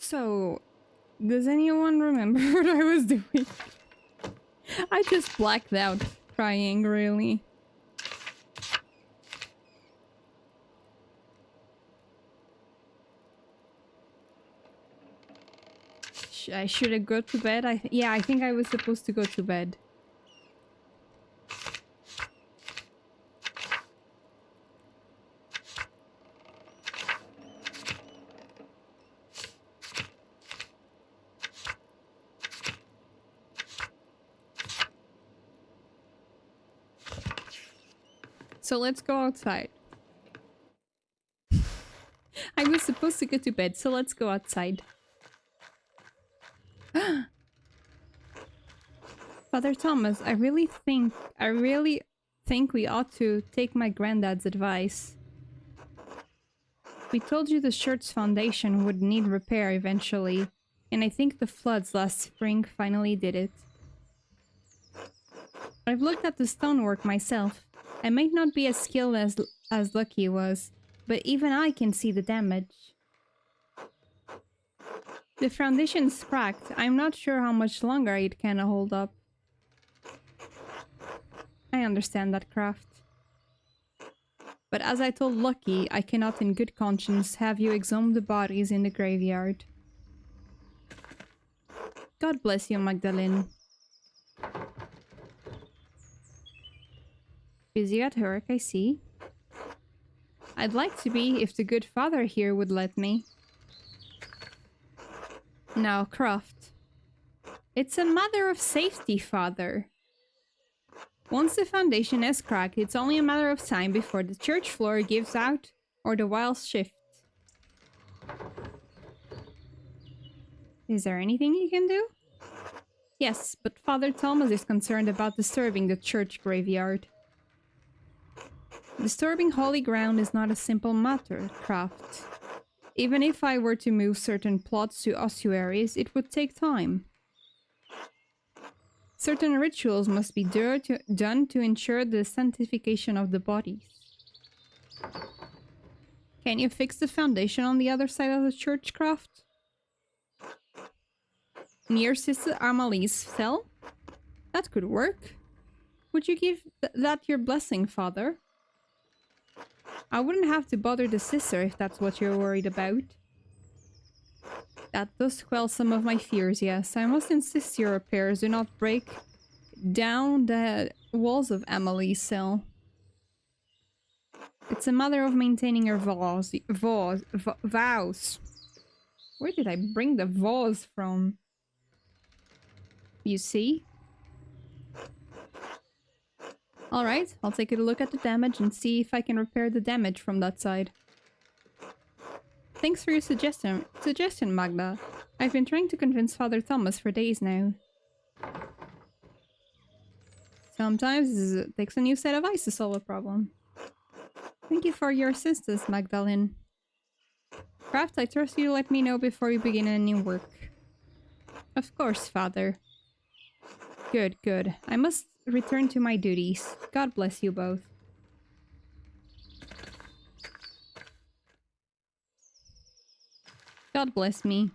So, does anyone remember what I was doing? I just blacked out, crying, really. I should have go to bed. Yeah, I think I was supposed to go to bed. So let's go outside. I was supposed to go to bed, so let's go outside. Father Thomas, I really think we ought to take my granddad's advice. We told you the church's foundation would need repair eventually, and I think the floods last spring finally did it. I've looked at the stonework myself. I might not be as skilled as Lucky was, but even I can see the damage. The foundation's cracked. I'm not sure how much longer it can hold up. I understand that, Kraft. But as I told Lucky, I cannot in good conscience have you exhume the bodies in the graveyard. God bless you, Magdalene. Busy at work, I see. I'd like to be if the good father here would let me. Now, Croft. It's a matter of safety, father. Once the foundation is cracked, it's only a matter of time before the church floor gives out or the walls shift. Is there anything you can do? Yes, but Father Thomas is concerned about disturbing the church graveyard. Disturbing holy ground is not a simple matter, Kraft. Even if I were to move certain plots to ossuaries, it would take time. Certain rituals must be done to ensure the sanctification of the bodies. Can you fix the foundation on the other side of the church, Kraft? Near Sister Amalie's cell? That could work. Would you give that your blessing, Father? I wouldn't have to bother the sister if that's what you're worried about. That does quell some of my fears, yes. I must insist your repairs do not break down the walls of Amalie's cell. It's a matter of maintaining your vows. Where did I bring the vase from? You see? Alright, I'll take a look at the damage and see if I can repair the damage from that side. Thanks for your suggestion, Magda. I've been trying to convince Father Thomas for days now. Sometimes it takes a new set of eyes to solve a problem. Thank you for your assistance, Magdalene. Kraft, I trust you to let me know before you begin any work. Of course, Father. Good, good. I must return to my duties. God bless you both. God bless me.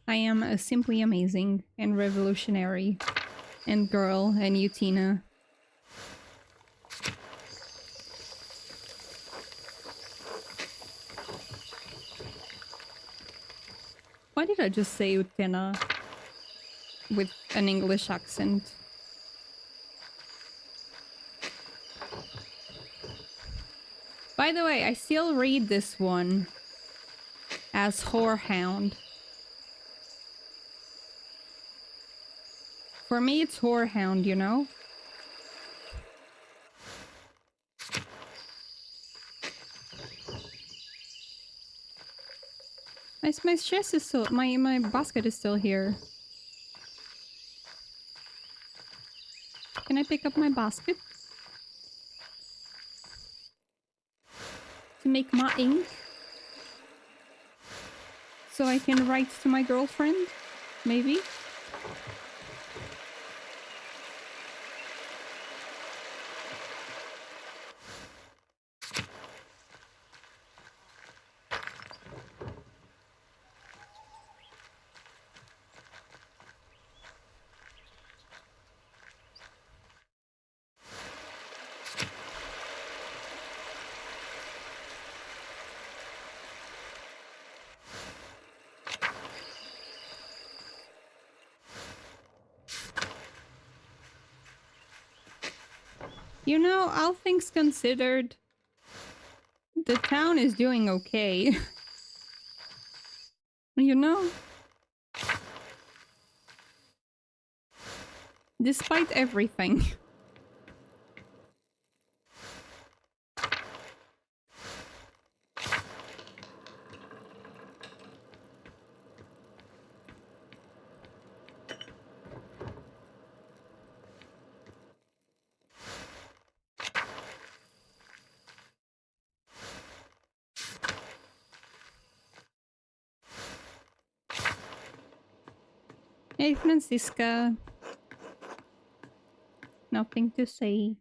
I am simply amazing and revolutionary. And girl, and you, Tina. Why did I just say Utena with an English accent? By the way, I still read this one as Whorehound. For me, it's Whorehound, you know? My chest is still... My basket is still here. Can I pick up my basket? To make my ink? So I can write to my girlfriend? Maybe? You know, all things considered, the town is doing okay. You know? Despite everything. Hey, Francisca. Nothing to say.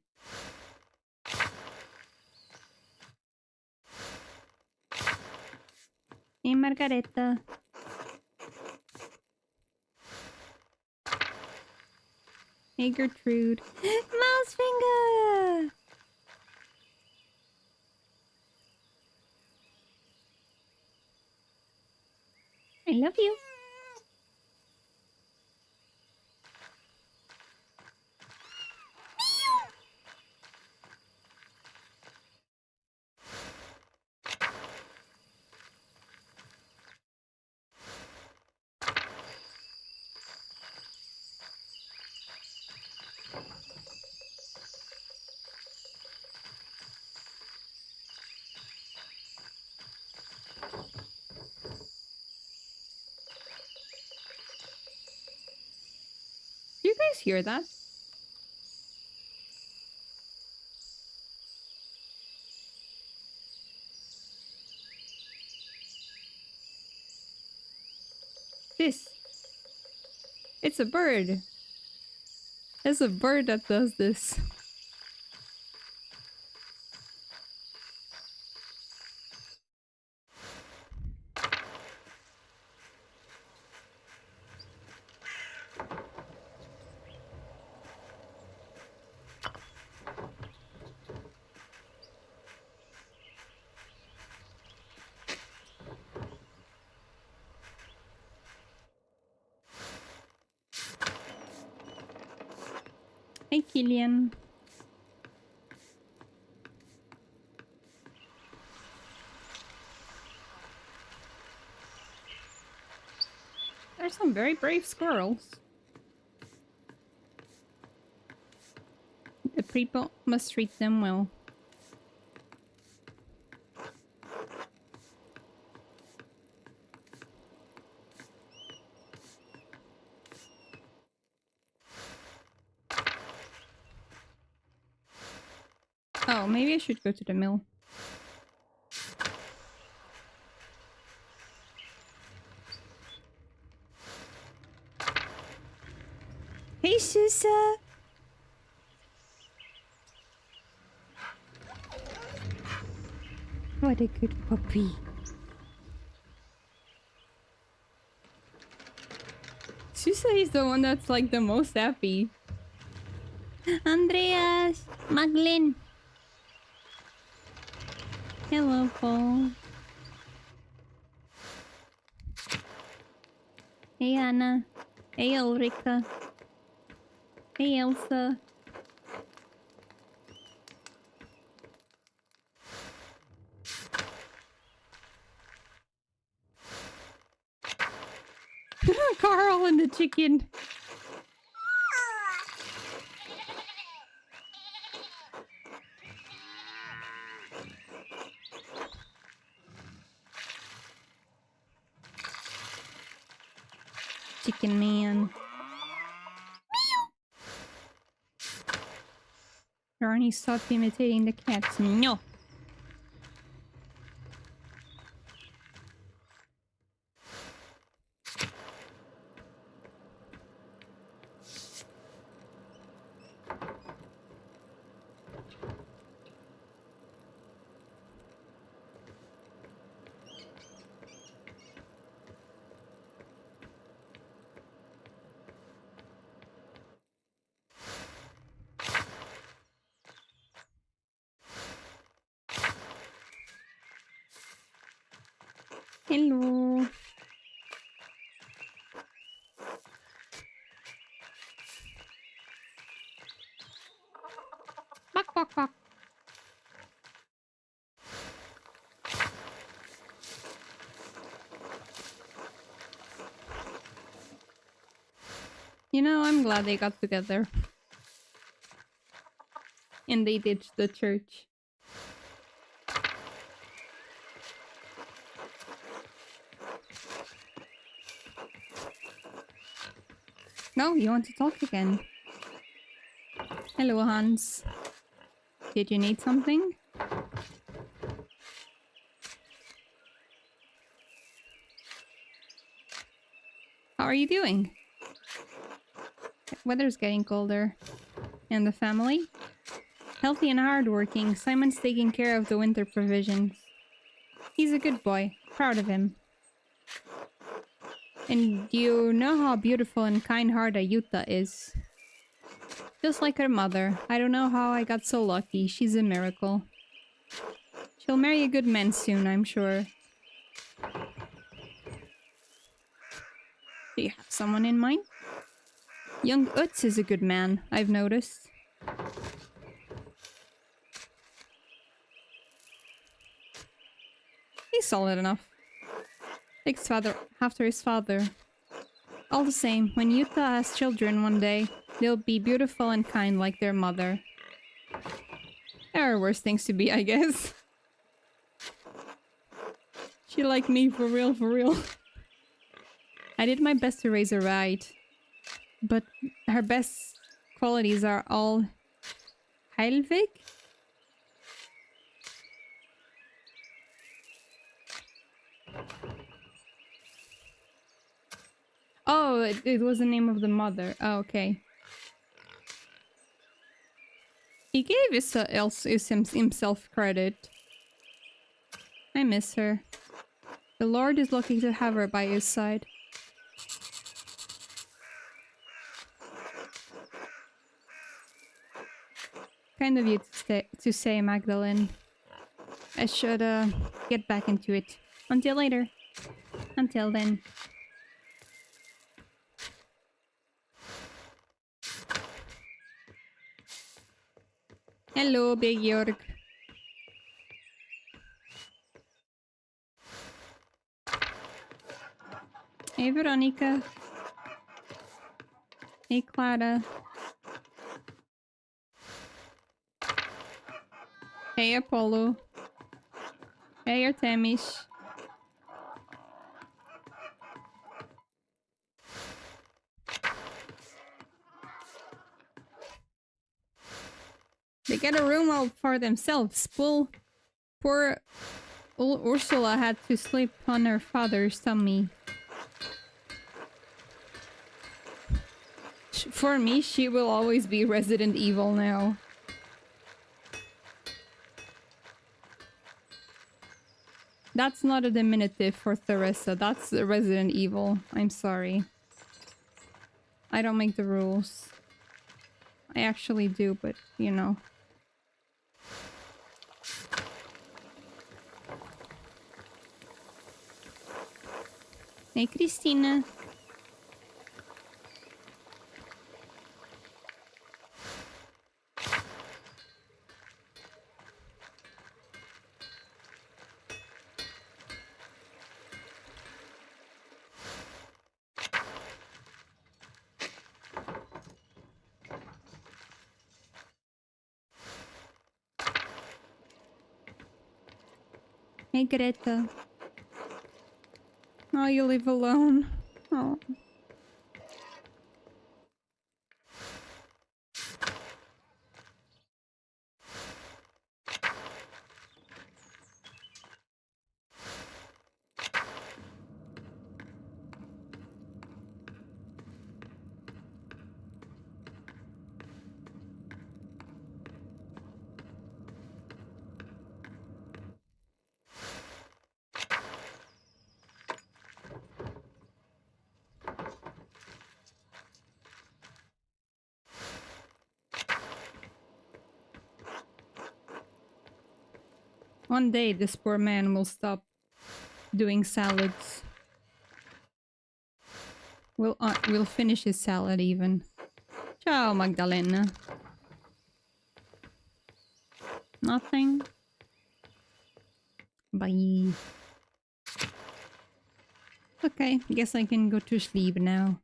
Hey, Margareta. Hey, Gertrude. Mouse finger! I love you. Do you guys hear that? This. It's a bird. There's a bird that does this. Hey, Killian. There's some very brave squirrels. The people must treat them well. Oh, maybe I should go to the mill. Hey, Susa! What a good puppy. Susa is the one that's like the most happy. Andreas! Maglin! Hello, Paul. Hey, Anna. Hey, Ulrika. Hey, Elsa. Carl and the chicken. Chicken man. Ronnie, stop imitating the cats. No. Hello. Bok bok. You know, I'm glad they got together. And they ditched the church. No, you want to talk again. Hello, Hans. Did you need something? How are you doing? Weather's getting colder. And the family? Healthy and hardworking. Simon's taking care of the winter provisions. He's a good boy. Proud of him. And you know how beautiful and kind-hearted Yuta is. Just like her mother. I don't know how I got so lucky. She's a miracle. She'll marry a good man soon, I'm sure. Do you have someone in mind? Young Utz is a good man, I've noticed. He's solid enough. Takes after his father. All the same, when Yuta has children one day, they'll be beautiful and kind like their mother. There are worse things to be, I guess. She like me, for real, for real. I did my best to raise her right. But her best qualities are all Heilvig? Oh, it was the name of the mother. Oh, okay. He gave himself credit. I miss her. The Lord is lucky to have her by his side. Kind of you to say, Magdalene. I should get back into it. Until later. Until then. Hello, Big Jorg. Hey, Veronica. Hey, Clara. Hey, Apollo. Hey, Artemis. They get a room all for themselves. Poor Ursula had to sleep on her father's tummy. For me, she will always be Resident Evil now. That's not a diminutive for Theresa. That's Resident Evil. I'm sorry. I don't make the rules. I actually do, but you know. Hey, Christina. Hey, Greta. Oh, you live alone. Oh. One day, this poor man will stop doing salads. We'll finish his salad even. Ciao, Magdalena. Nothing. Bye. Okay, guess I can go to sleep now.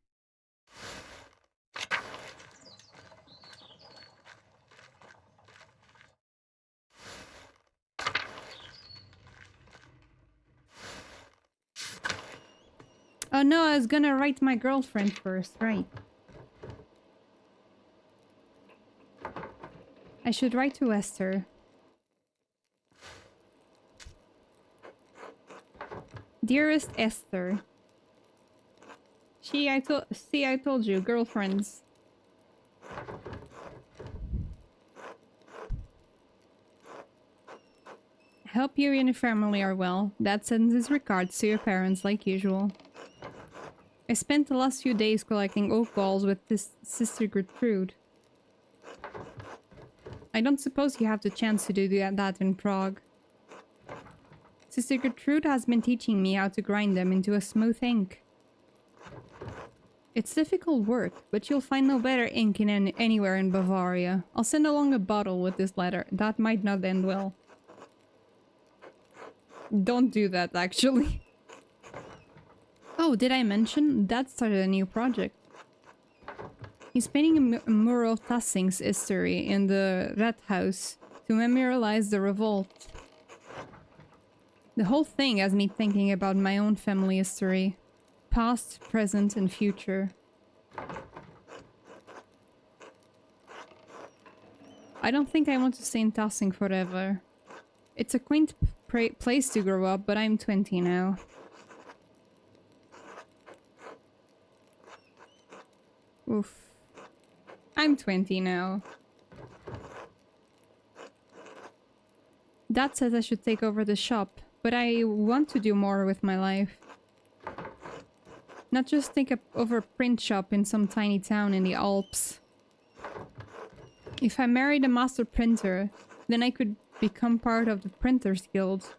Oh no, I was gonna write my girlfriend first, right? I should write to Esther. Dearest Esther. I told you, girlfriends. I hope you and your family are well. Dad sends his regards to your parents like usual. I spent the last few days collecting oak balls with this Sister Gertrude. I don't suppose you have the chance to do that in Prague. Sister Gertrude has been teaching me how to grind them into a smooth ink. It's difficult work, but you'll find no better ink anywhere in Bavaria. I'll send along a bottle with this letter. That might not end well. Don't do that, actually. Oh, did I mention? Dad started a new project. He's painting a mural of Tassing's history in the Red House to memorialize the revolt. The whole thing has me thinking about my own family history. Past, present, and future. I don't think I want to stay in Tassing forever. It's a quaint place to grow up, but I'm 20 now. Oof. I'm 20 now. Dad says I should take over the shop, but I want to do more with my life. Not just take over a print shop in some tiny town in the Alps. If I married a master printer, then I could become part of the Printers Guild.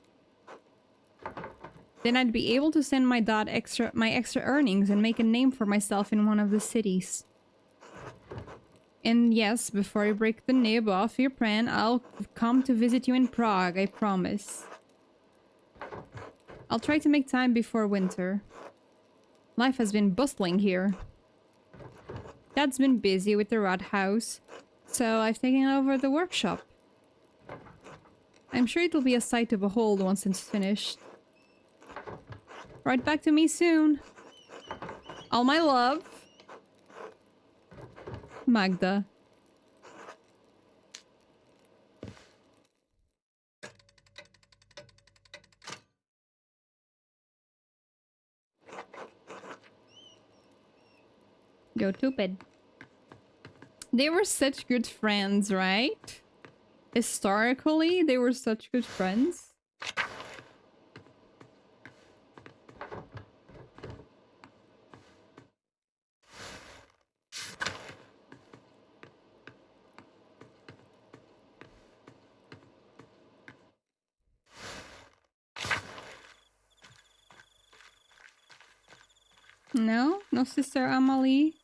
Then I'd be able to send my dad my extra earnings and make a name for myself in one of the cities. And yes, before I break the nib off your plan, I'll come to visit you in Prague, I promise. I'll try to make time before winter. Life has been bustling here. Dad's been busy with the rat house, so I've taken over the workshop. I'm sure it'll be a sight to behold once it's finished. Right back to me soon. All my love. Magda. Go to bed. They were such good friends, right? Historically, they were such good friends. No? No Sister Amalie?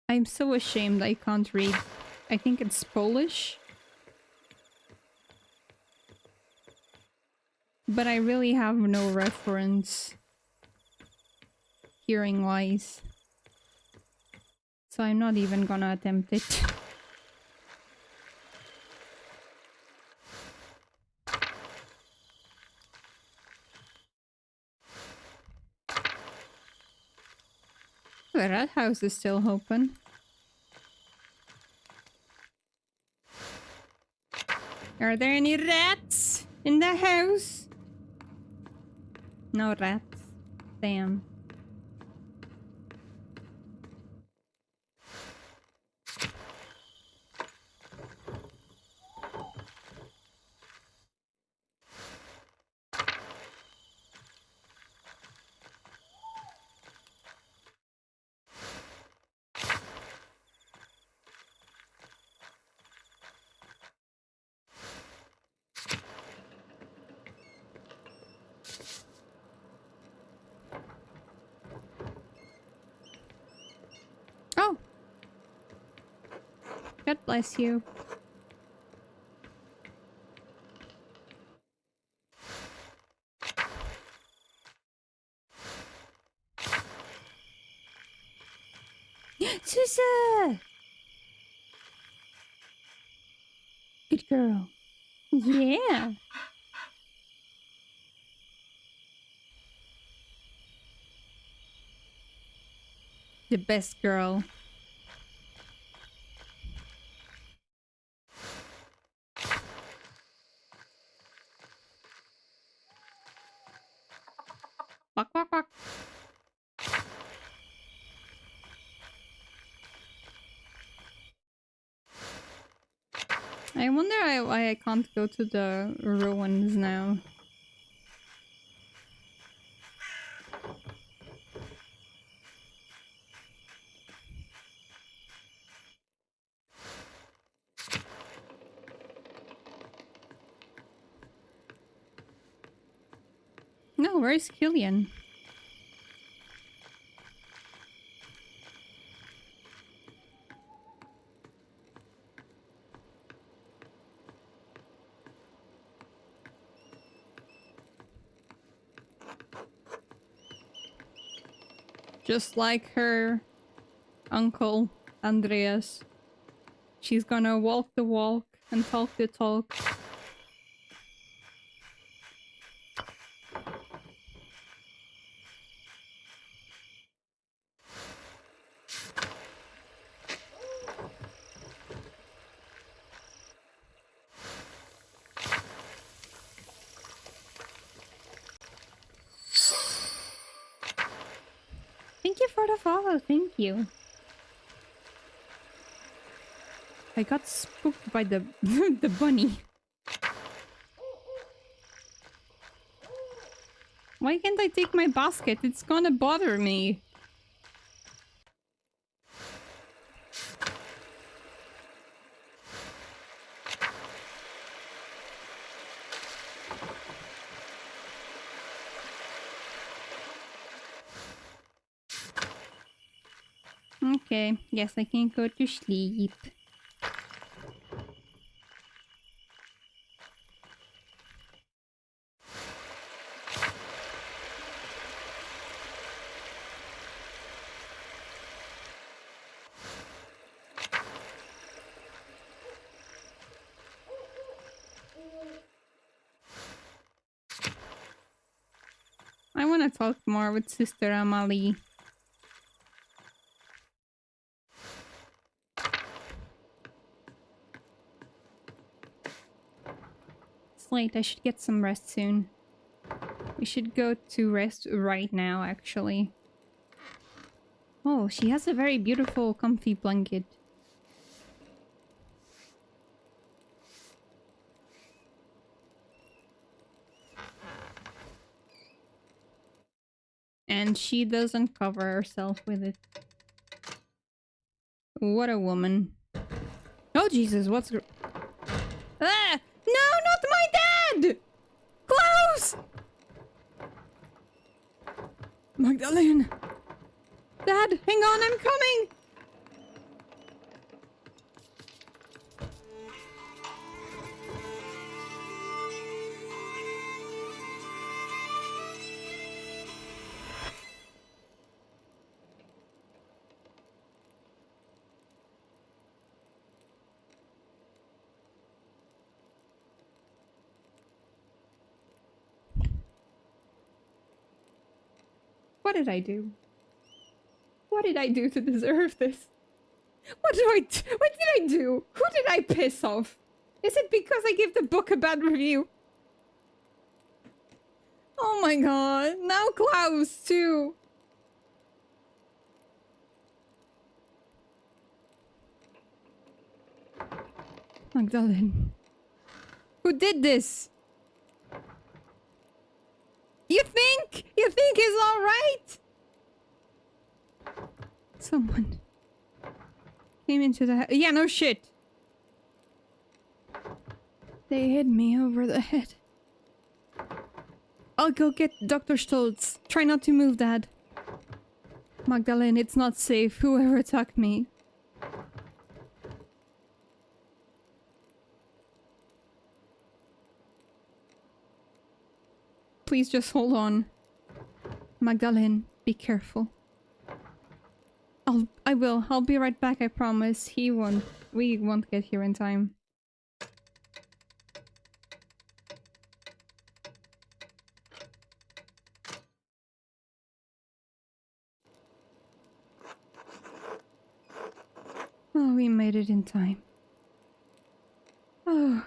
I'm so ashamed I can't read. I think it's Polish. But I really have no reference hearing-wise. So I'm not even gonna attempt it. The rat house is still open. Are there any rats in the house? No rats. Damn. Oh! God bless you. Good girl. Yeah. The best girl. Quack, quack, quack. I wonder why I can't go to the ruins now. No, where's Killian? Just like her uncle, Andreas. She's gonna walk the walk and talk the talk. Thank you for the follow, thank you. I got spooked by the the bunny. Why can't I take my basket? It's gonna bother me. Okay, yes, I can go to sleep. I want to talk more with Sister Amalie. It's late, I should get some rest soon. We should go to rest right now, actually. Oh, she has a very beautiful, comfy blanket. And she doesn't cover herself with it. What a woman. Oh, Jesus, what's... Ah! No, not my dad! Close! Magdalene! Dad, hang on, I'm coming! What did I do? What did I do to deserve this? What did I do? Who did I piss off? Is it because I gave the book a bad review? Oh my god, now Klaus too. Magdalene. Who did this? You think? You think he's alright? Someone came into the... Yeah, no shit. They hit me over the head. I'll go get Dr. Stoltz. Try not to move, Dad. Magdalene, it's not safe. Whoever attacked me. Please just hold on. Magdalene, be careful. I will. I'll be right back, I promise. We won't get here in time. Oh, we made it in time. Oh.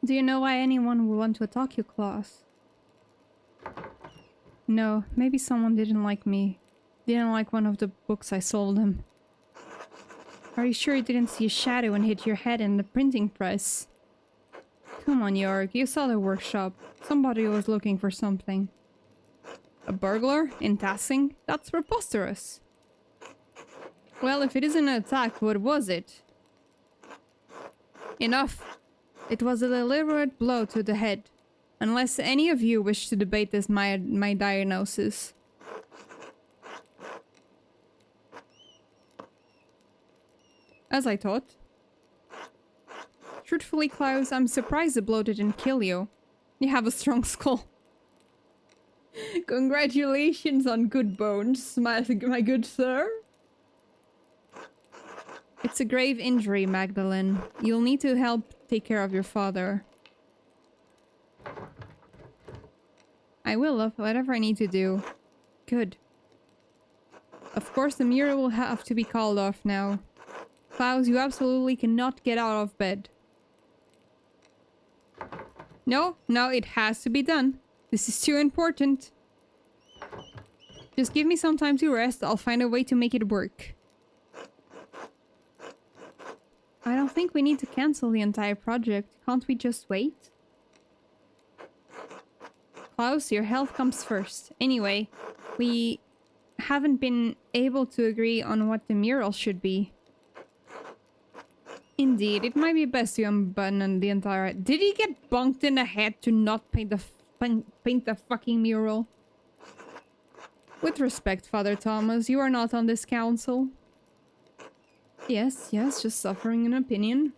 Do you know why anyone would want to attack you, Klaus? No, maybe someone didn't like me. Didn't like one of the books I sold them. Are you sure you didn't see a shadow and hit your head in the printing press? Come on, York, you saw the workshop. Somebody was looking for something. A burglar? In Tassing? That's preposterous. Well, if it isn't an attack, what was it? Enough! It was a deliberate blow to the head. Unless any of you wish to debate this my diagnosis. As I thought. Truthfully, Klaus, I'm surprised the blow didn't kill you. You have a strong skull. Congratulations on good bones, my good sir. It's a grave injury, Magdalene. You'll need to help take care of your father. I will, love, whatever I need to do. Good. Of course, the mural will have to be called off now. Klaus, you absolutely cannot get out of bed. No, it has to be done. This is too important. Just give me some time to rest. I'll find a way to make it work. I don't think we need to cancel the entire project. Can't we just wait? Klaus, your health comes first. Anyway, we haven't been able to agree on what the mural should be. Indeed, it might be best to unbutton the entire... Did he get bonked in the head to not paint the fucking mural? With respect, Father Thomas, you are not on this council. Yes, just suffering an opinion.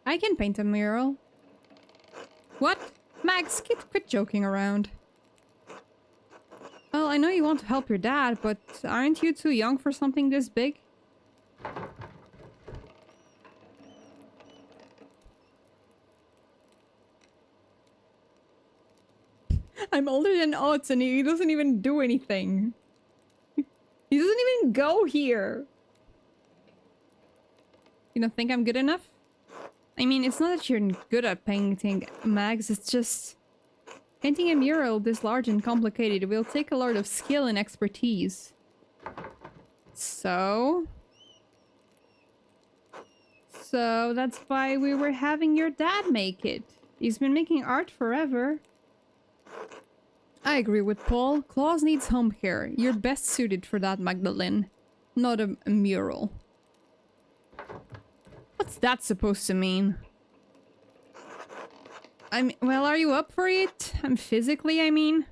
I can paint a mural. What? Max, quit joking around. Well, I know you want to help your dad, but aren't you too young for something this big? I'm older than Ots and he doesn't even do anything. He doesn't even go here. You don't think I'm good enough? I mean, it's not that you're good at painting, Max, it's just... Painting a mural this large and complicated will take a lot of skill and expertise. So that's why we were having your dad make it. He's been making art forever. I agree with Paul. Klaus needs home care. You're best suited for that, Magdalene. Not a mural. What's that supposed to mean? Well, are you up for it? Physically, I mean.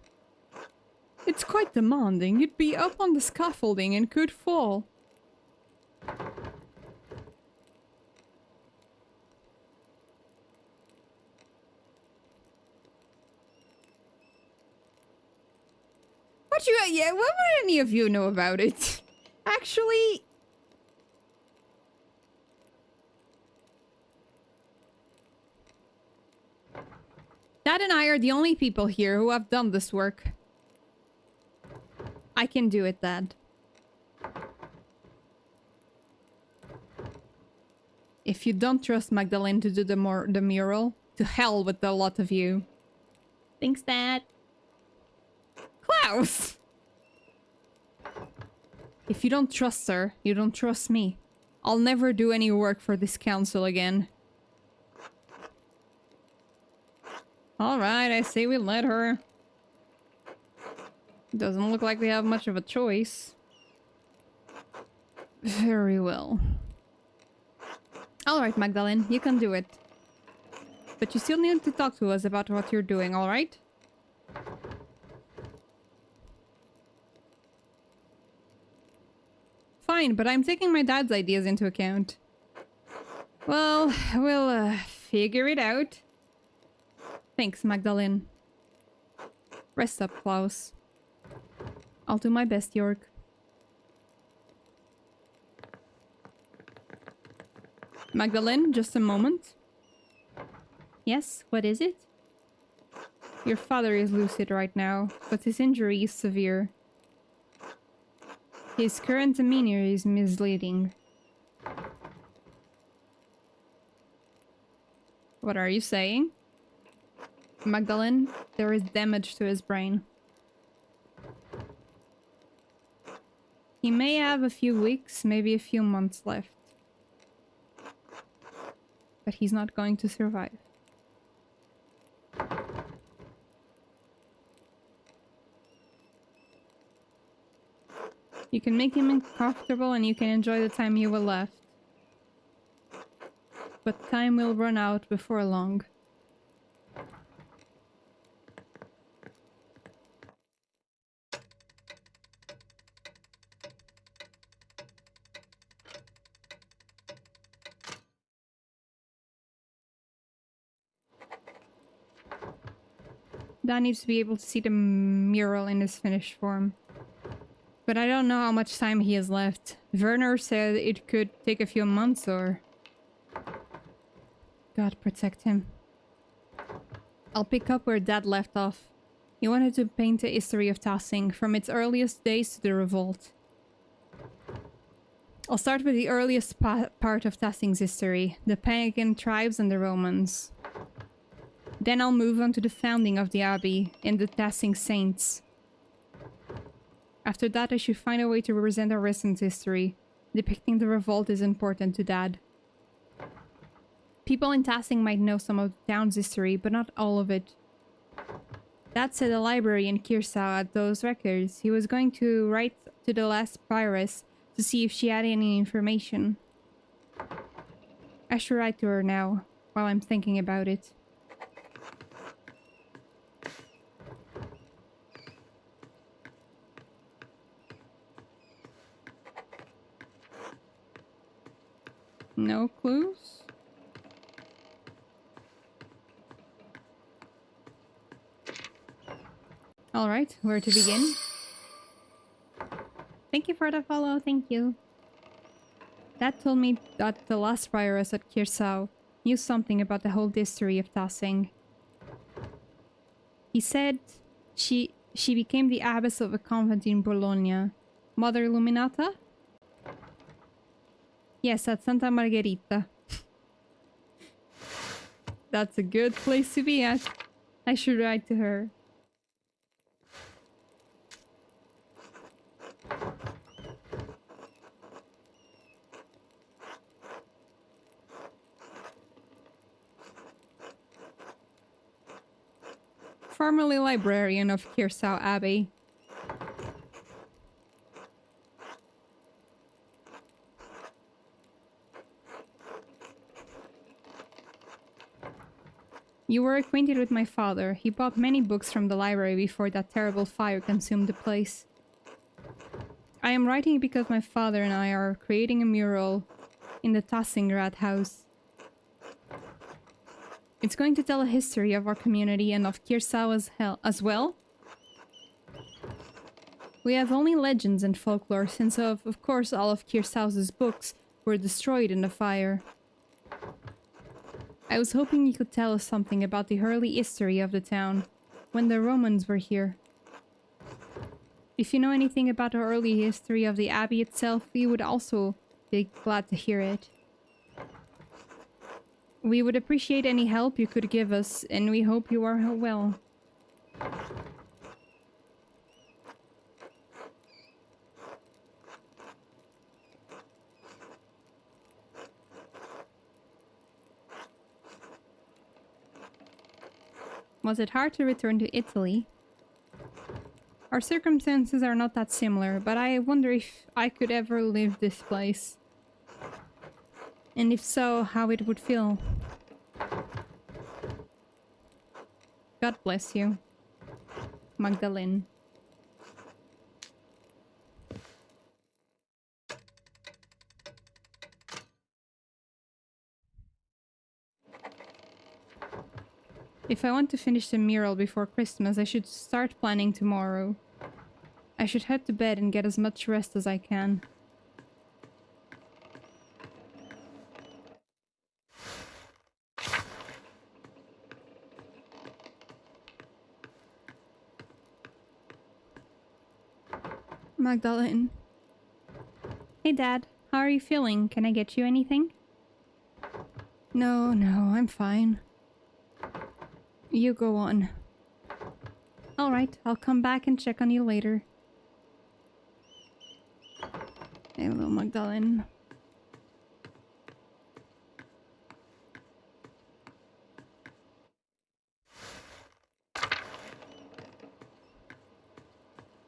It's quite demanding. You'd be up on the scaffolding and could fall. What would any of you know about it? Actually... Dad and I are the only people here who have done this work. I can do it, Dad. If you don't trust Magdalene to do the mural, to hell with the lot of you. Thanks, Dad. Klaus! If you don't trust her, you don't trust me. I'll never do any work for this council again. Alright, I say we let her. Doesn't look like we have much of a choice. Very well. Alright, Magdalene, you can do it. But you still need to talk to us about what you're doing, alright? Fine, but I'm taking my dad's ideas into account. Well, we'll figure it out. Thanks, Magdalene. Rest up, Klaus. I'll do my best, York. Magdalene, just a moment. Yes, what is it? Your father is lucid right now, but his injury is severe. His current demeanor is misleading. What are you saying? Magdalene, there is damage to his brain. He may have a few weeks, maybe a few months left. But he's not going to survive. You can make him uncomfortable and you can enjoy the time you were left. But time will run out before long. Dad needs to be able to see the mural in its finished form. But I don't know how much time he has left. Werner said it could take a few months or... God protect him. I'll pick up where Dad left off. He wanted to paint a history of Tassing, from its earliest days to the revolt. I'll start with the earliest part of Tassing's history, the pagan tribes and the Romans. Then I'll move on to the founding of the Abbey and the Tassing Saints. After that, I should find a way to represent our recent history. Depicting the revolt is important to Dad. People in Tassing might know some of the town's history, but not all of it. Dad said the library in Kirsau had those records. He was going to write to the last prioress to see if she had any information. I should write to her now, while I'm thinking about it. No clues? Alright, where to begin? Thank you for the follow, thank you. Dad told me that the last prioress at Kirsau knew something about the whole history of Tassing. He said she became the abbess of a convent in Bologna. Mother Illuminata? Yes, at Santa Margherita. That's a good place to be at. I should write to her. Formerly librarian of Kirsau Abbey. You were acquainted with my father. He bought many books from the library before that terrible fire consumed the place. I am writing because my father and I are creating a mural in the Tassingrad house. It's going to tell a history of our community and of Kirsau as well. We have only legends and folklore since of course all of Kirsau's books were destroyed in the fire. I was hoping you could tell us something about the early history of the town, when the Romans were here. If you know anything about the early history of the abbey itself, we would also be glad to hear it. We would appreciate any help you could give us, and we hope you are well. Was it hard to return to Italy? Our circumstances are not that similar, but I wonder if I could ever leave this place. And if so, how it would feel. God bless you. Magdalene. If I want to finish the mural before Christmas, I should start planning tomorrow. I should head to bed and get as much rest as I can. Magdalene, Hey, Dad. How are you feeling? Can I get you anything? No, I'm fine. You go on. Alright, I'll come back and check on you later. Hello, Magdalene.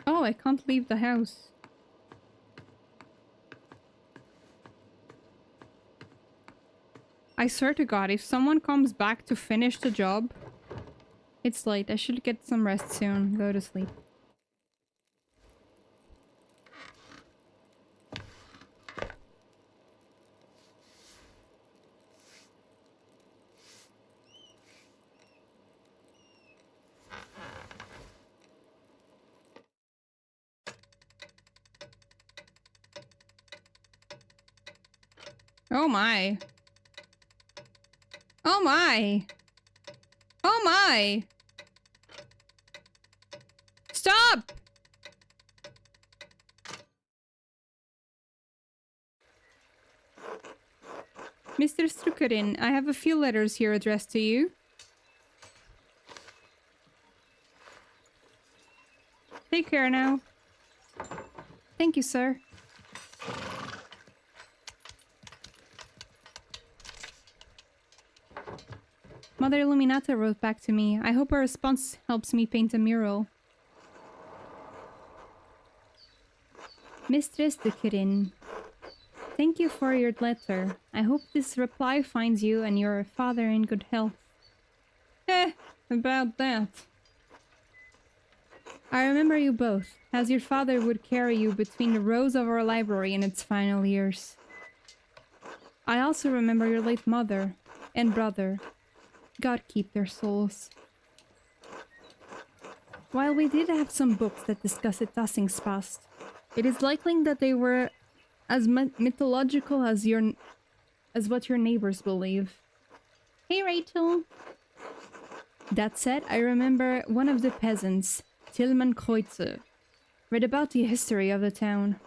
Oh, I can't leave the house. I swear to God, if someone comes back to finish the job... It's late. I should get some rest soon. Go to sleep. Oh my. Oh my. Oh my. Stop! Mr. Strukarin, I have a few letters here addressed to you. Take care now. Thank you, sir. Mother Illuminata wrote back to me. I hope her response helps me paint a mural. Mistress Dukirin, thank you for your letter. I hope this reply finds you and your father in good health. About that. I remember you both, as your father would carry you between the rows of our library in its final years. I also remember your late mother and brother. God keep their souls. While we did have some books that discuss Itassing's past, it is likely that they were as mythological as what your neighbors believe. Hey, Rachel! That said, I remember one of the peasants, Tillman Kreutzer, read about the history of the town.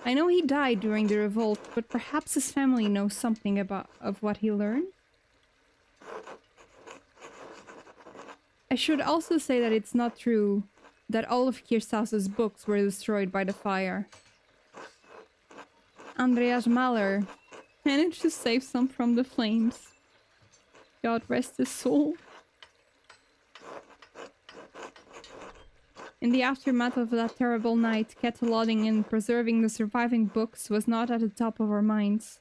I know he died during the revolt, but perhaps his family knows something of what he learned? I should also say that it's not true that all of Kirsaus's books were destroyed by the fire. Andreas Mahler managed to save some from the flames. God rest his soul. In the aftermath of that terrible night, cataloging and preserving the surviving books was not at the top of our minds.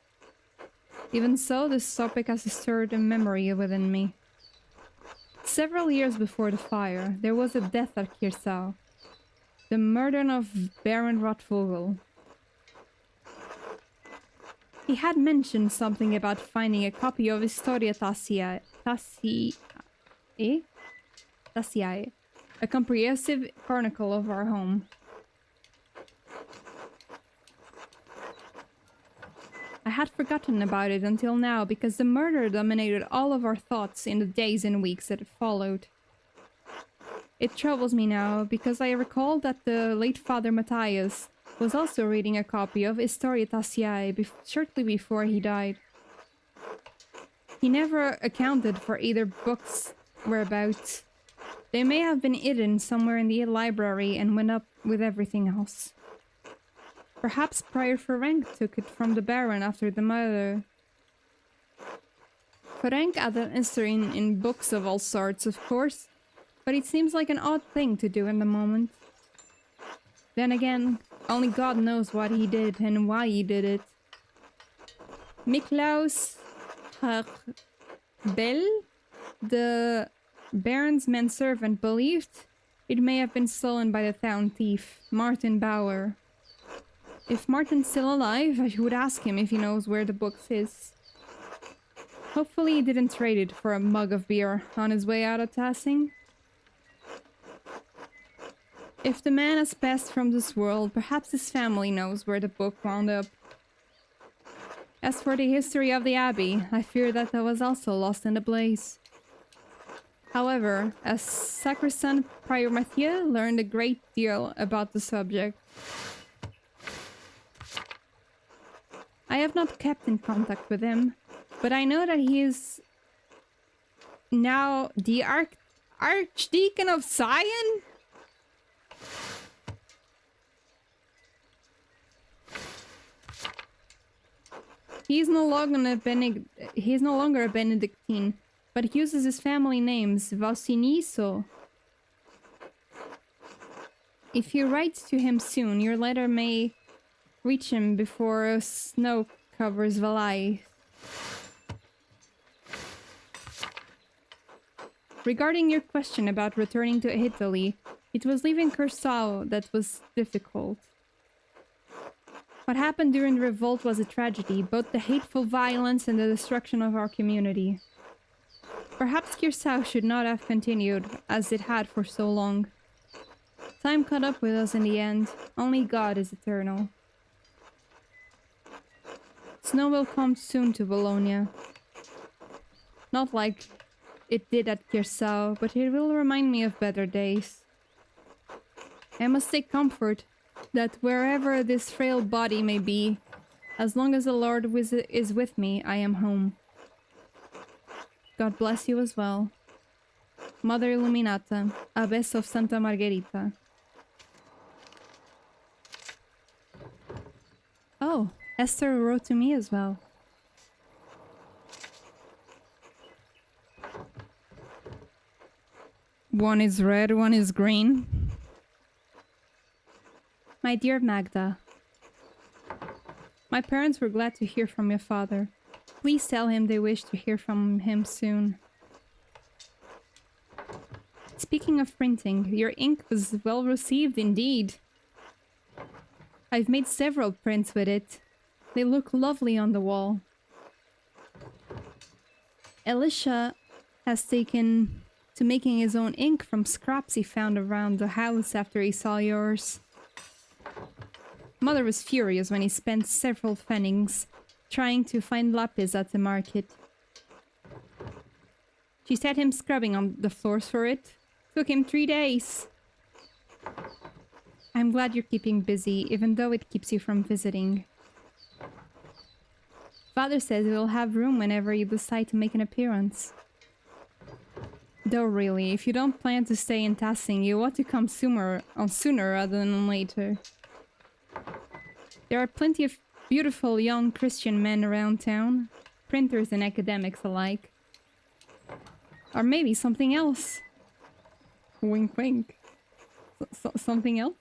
Even so, this topic has stirred a memory within me. Several years before the fire, there was a death at Kirsau. The murder of Baron Rotvogel. He had mentioned something about finding a copy of Historia Tassiae, a comprehensive chronicle of our home. I had forgotten about it until now because the murder dominated all of our thoughts in the days and weeks that followed. It troubles me now because I recall that the late Father Matthias was also reading a copy of Historia Tassiae shortly before he died. He never accounted for either books' whereabouts. They may have been hidden somewhere in the library and went up with everything else. Perhaps Prior Ferenc took it from the Baron after the murder. Ferenc had an interest in books of all sorts, of course, but it seems like an odd thing to do in the moment. Then again, only God knows what he did and why he did it. Miklaus Bell, the Baron's manservant, believed it may have been stolen by the town thief, Martin Bauer. If Martin's still alive, I would ask him if he knows where the book is. Hopefully he didn't trade it for a mug of beer on his way out of Tassing. If the man has passed from this world, perhaps his family knows where the book wound up. As for the history of the Abbey, I fear that was also lost in the blaze. However, as Sacristan Prior Mathieu learned a great deal about the subject. I have not kept in contact with him, but I know that he is now the Archdeacon of Zion? He's no longer a Benedictine, but uses his family names, Valsiniso. If you write to him soon, your letter may reach him before snow covers Valais. Regarding your question about returning to Italy, it was leaving Curacao that was difficult. What happened during the revolt was a tragedy, both the hateful violence and the destruction of our community. Perhaps Curacao should not have continued, as it had for so long. Time caught up with us in the end. Only God is eternal. Snow will come soon to Bologna. Not like it did at Curacao, but it will remind me of better days. I must take comfort that wherever this frail body may be, as long as the Lord is with me, I am home. God bless you as well. Mother Illuminata, Abbess of Santa Margherita. Oh, Esther wrote to me as well. One is red, one is green. My dear Magda, my parents were glad to hear from your father. Please tell him they wish to hear from him soon. Speaking of printing, your ink was well received indeed. I've made several prints with it. They look lovely on the wall. Elisha has taken to making his own ink from scraps he found around the house after he saw yours. Mother was furious when he spent several pfennigs trying to find lapis at the market. She set him scrubbing on the floors for it. Took him 3 days. I'm glad you're keeping busy, even though it keeps you from visiting. Father says we'll have room whenever you decide to make an appearance. Though really, if you don't plan to stay in Tassing, you ought to come sooner rather than later. There are plenty of beautiful young Christian men around town, printers and academics alike. Or maybe something else. Wink wink. Something else?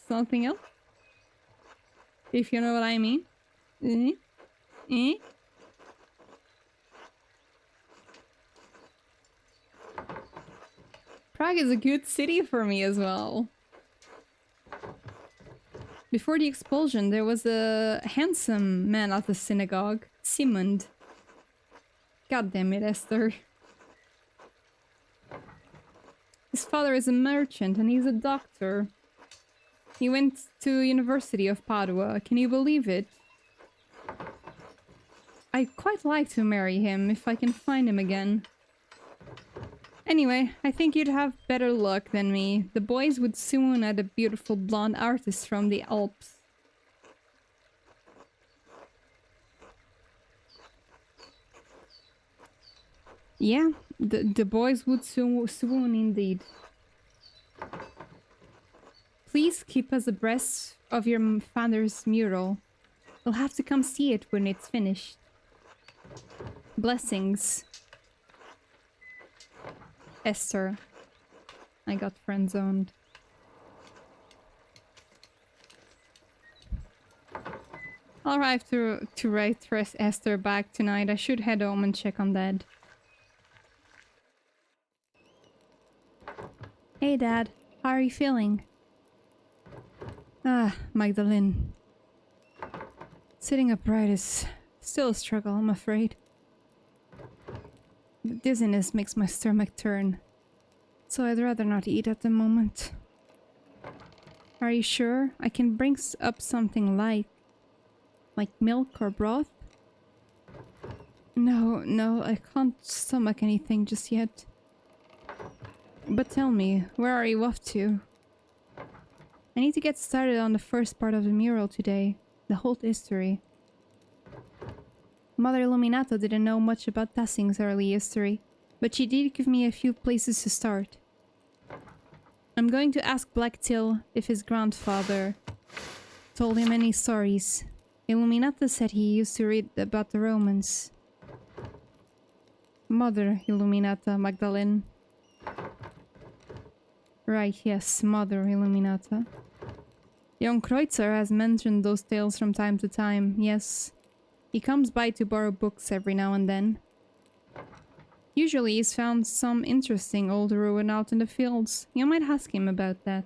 Something else? If you know what I mean. Prague is a good city for me as well. Before the expulsion, there was a handsome man at the synagogue, Simond. God damn it, Esther. His father is a merchant and he's a doctor. He went to University of Padua. Can you believe it? I'd quite like to marry him if I can find him again. Anyway, I think you'd have better luck than me. The boys would soon add a beautiful blonde artist from the Alps. Yeah, the boys would soon indeed. Please keep us abreast of your father's mural. We'll have to come see it when it's finished. Blessings. Esther. I got friend-zoned. I'll have to write Esther back tonight. I should head home and check on Dad. Hey Dad, how are you feeling? Ah, Magdalene. Sitting upright is still a struggle, I'm afraid. The dizziness makes my stomach turn, so I'd rather not eat at the moment. Are you sure? I can bring up something like milk or broth? No, I can't stomach anything just yet. But tell me, where are you off to? I need to get started on the first part of the mural today, the whole history. Mother Illuminata didn't know much about Tassing's early history, but she did give me a few places to start. I'm going to ask Blacktail if his grandfather told him any stories. Illuminata said he used to read about the Romans. Mother Illuminata, Magdalene. Right, yes, Mother Illuminata. Young Kreutzer has mentioned those tales from time to time, yes. He comes by to borrow books every now and then. Usually he's found some interesting old ruin out in the fields. You might ask him about that.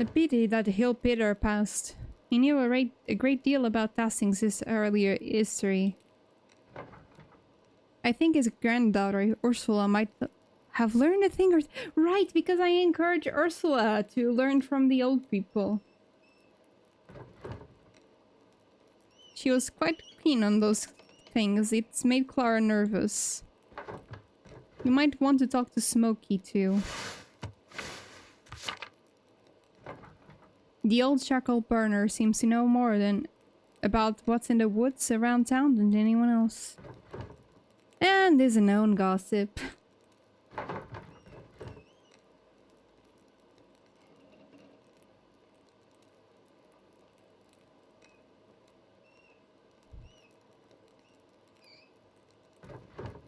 A pity that Hill Peter passed. He knew a great deal about Tassing's earlier history. I think his granddaughter, Ursula, might have learned a thing or... Right, because I encourage Ursula to learn from the old people. She was quite keen on those things. It's made Clara nervous. You might want to talk to Smokey too. The old charcoal burner seems to know more than about what's in the woods around town than anyone else. And there's a known gossip.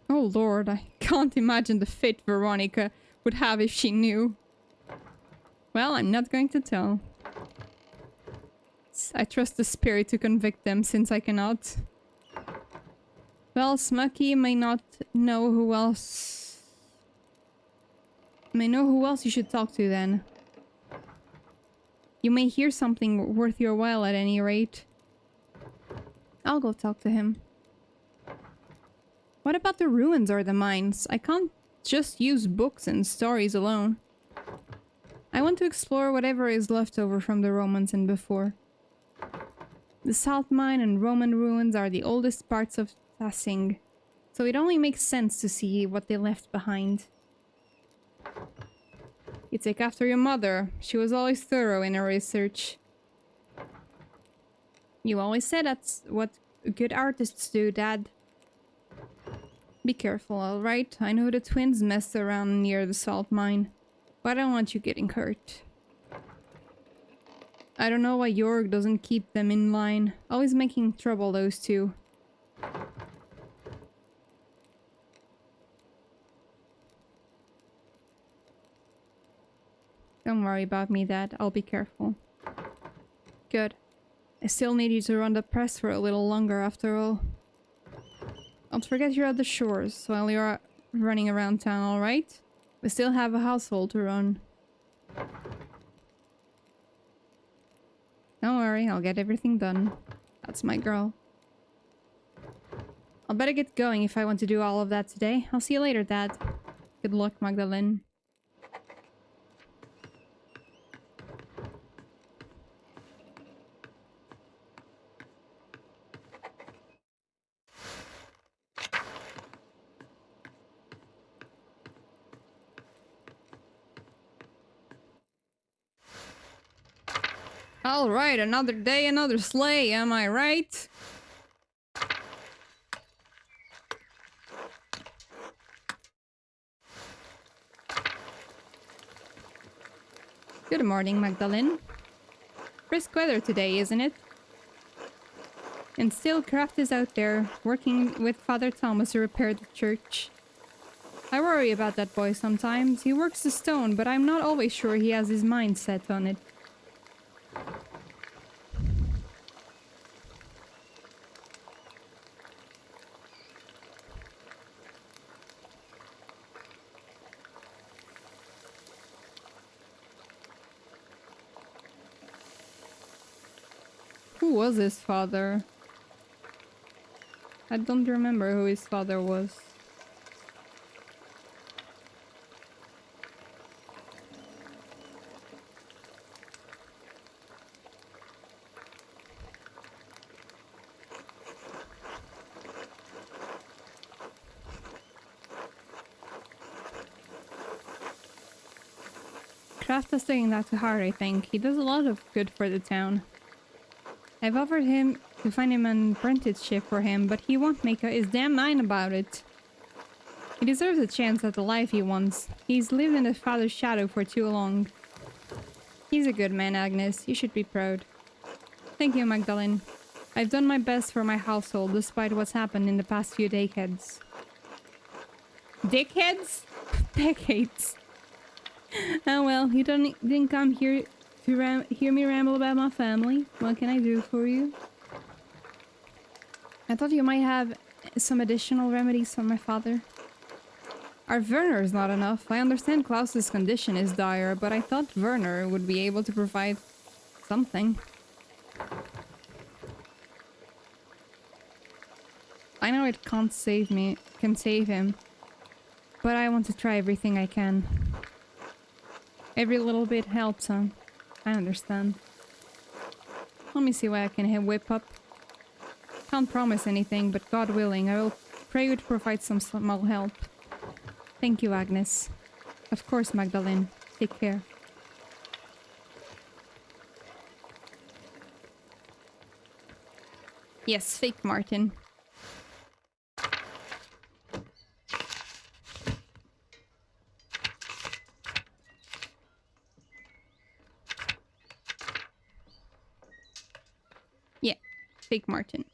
Oh lord, I can't imagine the fate Veronica would have if she knew. Well, I'm not going to tell. I trust the spirit to convict them since I cannot. Well, Smucky may not know who else... May know who else you should talk to then. You may hear something worth your while at any rate. I'll go talk to him. What about the ruins or the mines? I can't just use books and stories alone. I want to explore whatever is left over from the Romans and before. The salt mine and Roman ruins are the oldest parts of Tassing, so it only makes sense to see what they left behind. You take after your mother. She was always thorough in her research. You always said that's what good artists do, Dad. Be careful, alright? I know the twins messed around near the salt mine, but I don't want you getting hurt. I don't know why Jorg doesn't keep them in line. Always making trouble, those two. Don't worry about me, Dad. I'll be careful. Good. I still need you to run the press for a little longer after all. Don't forget you're at the shores while you're running around town, alright? We still have a household to run. Don't worry, I'll get everything done. That's my girl. I'll better get going if I want to do all of that today. I'll see you later, Dad. Good luck, Magdalene. Alright, another day, another sleigh, am I right? Good morning, Magdalene. Brisk weather today, isn't it? And still, Kraft is out there, working with Father Thomas to repair the church. I worry about that boy sometimes. He works the stone, but I'm not always sure he has his mind set on it. Who was his father? I don't remember who his father was. Kraft is taking that to heart, I think. He does a lot of good for the town. I've offered him to find him an apprenticeship for him, but he won't make his damn mind about it. He deserves a chance at the life he wants. He's lived in his father's shadow for too long. He's a good man, Agnes. You should be proud. Thank you, Magdalene. I've done my best for my household, despite what's happened in the past few decades. Dickheads? Decades. Oh well, you didn't come here to hear me ramble about my family. What can I do for you? I thought you might have some additional remedies for my father. Our Werner is not enough. I understand Klaus's condition is dire, but I thought Werner would be able to provide something. I know it can't save him, but I want to try everything I can. Every little bit helps, huh? I understand. Let me see what I can whip up. Can't promise anything, but God willing, I will pray you to provide some small help. Thank you, Agnes. Of course, Magdalene. Take care. Yes, fake Martin. Yeah, fake Martin.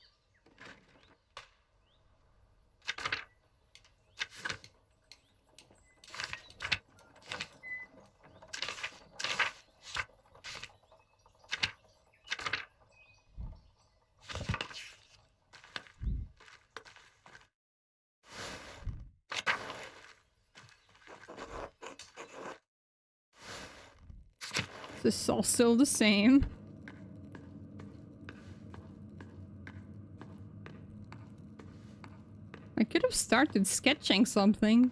This is all still the same. I could have started sketching something.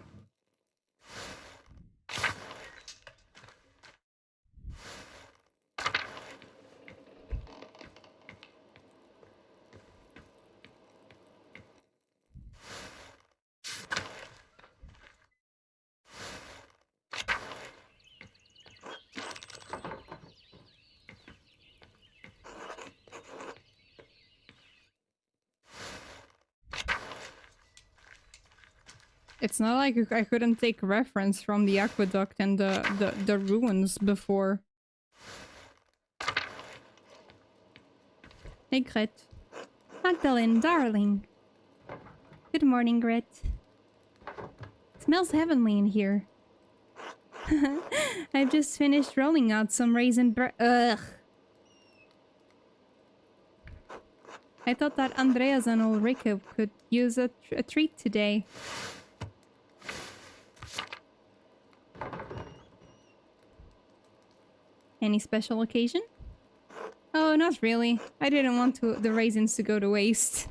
It's not like I couldn't take reference from the aqueduct and the ruins before. Hey, Gret. Magdalene, darling. Good morning, Gret. Smells heavenly in here. I've just finished rolling out some raisin bread. Ugh. I thought that Andreas and Ulrike could use a treat today. Any special occasion? Oh, not really. I didn't want the raisins to go to waste.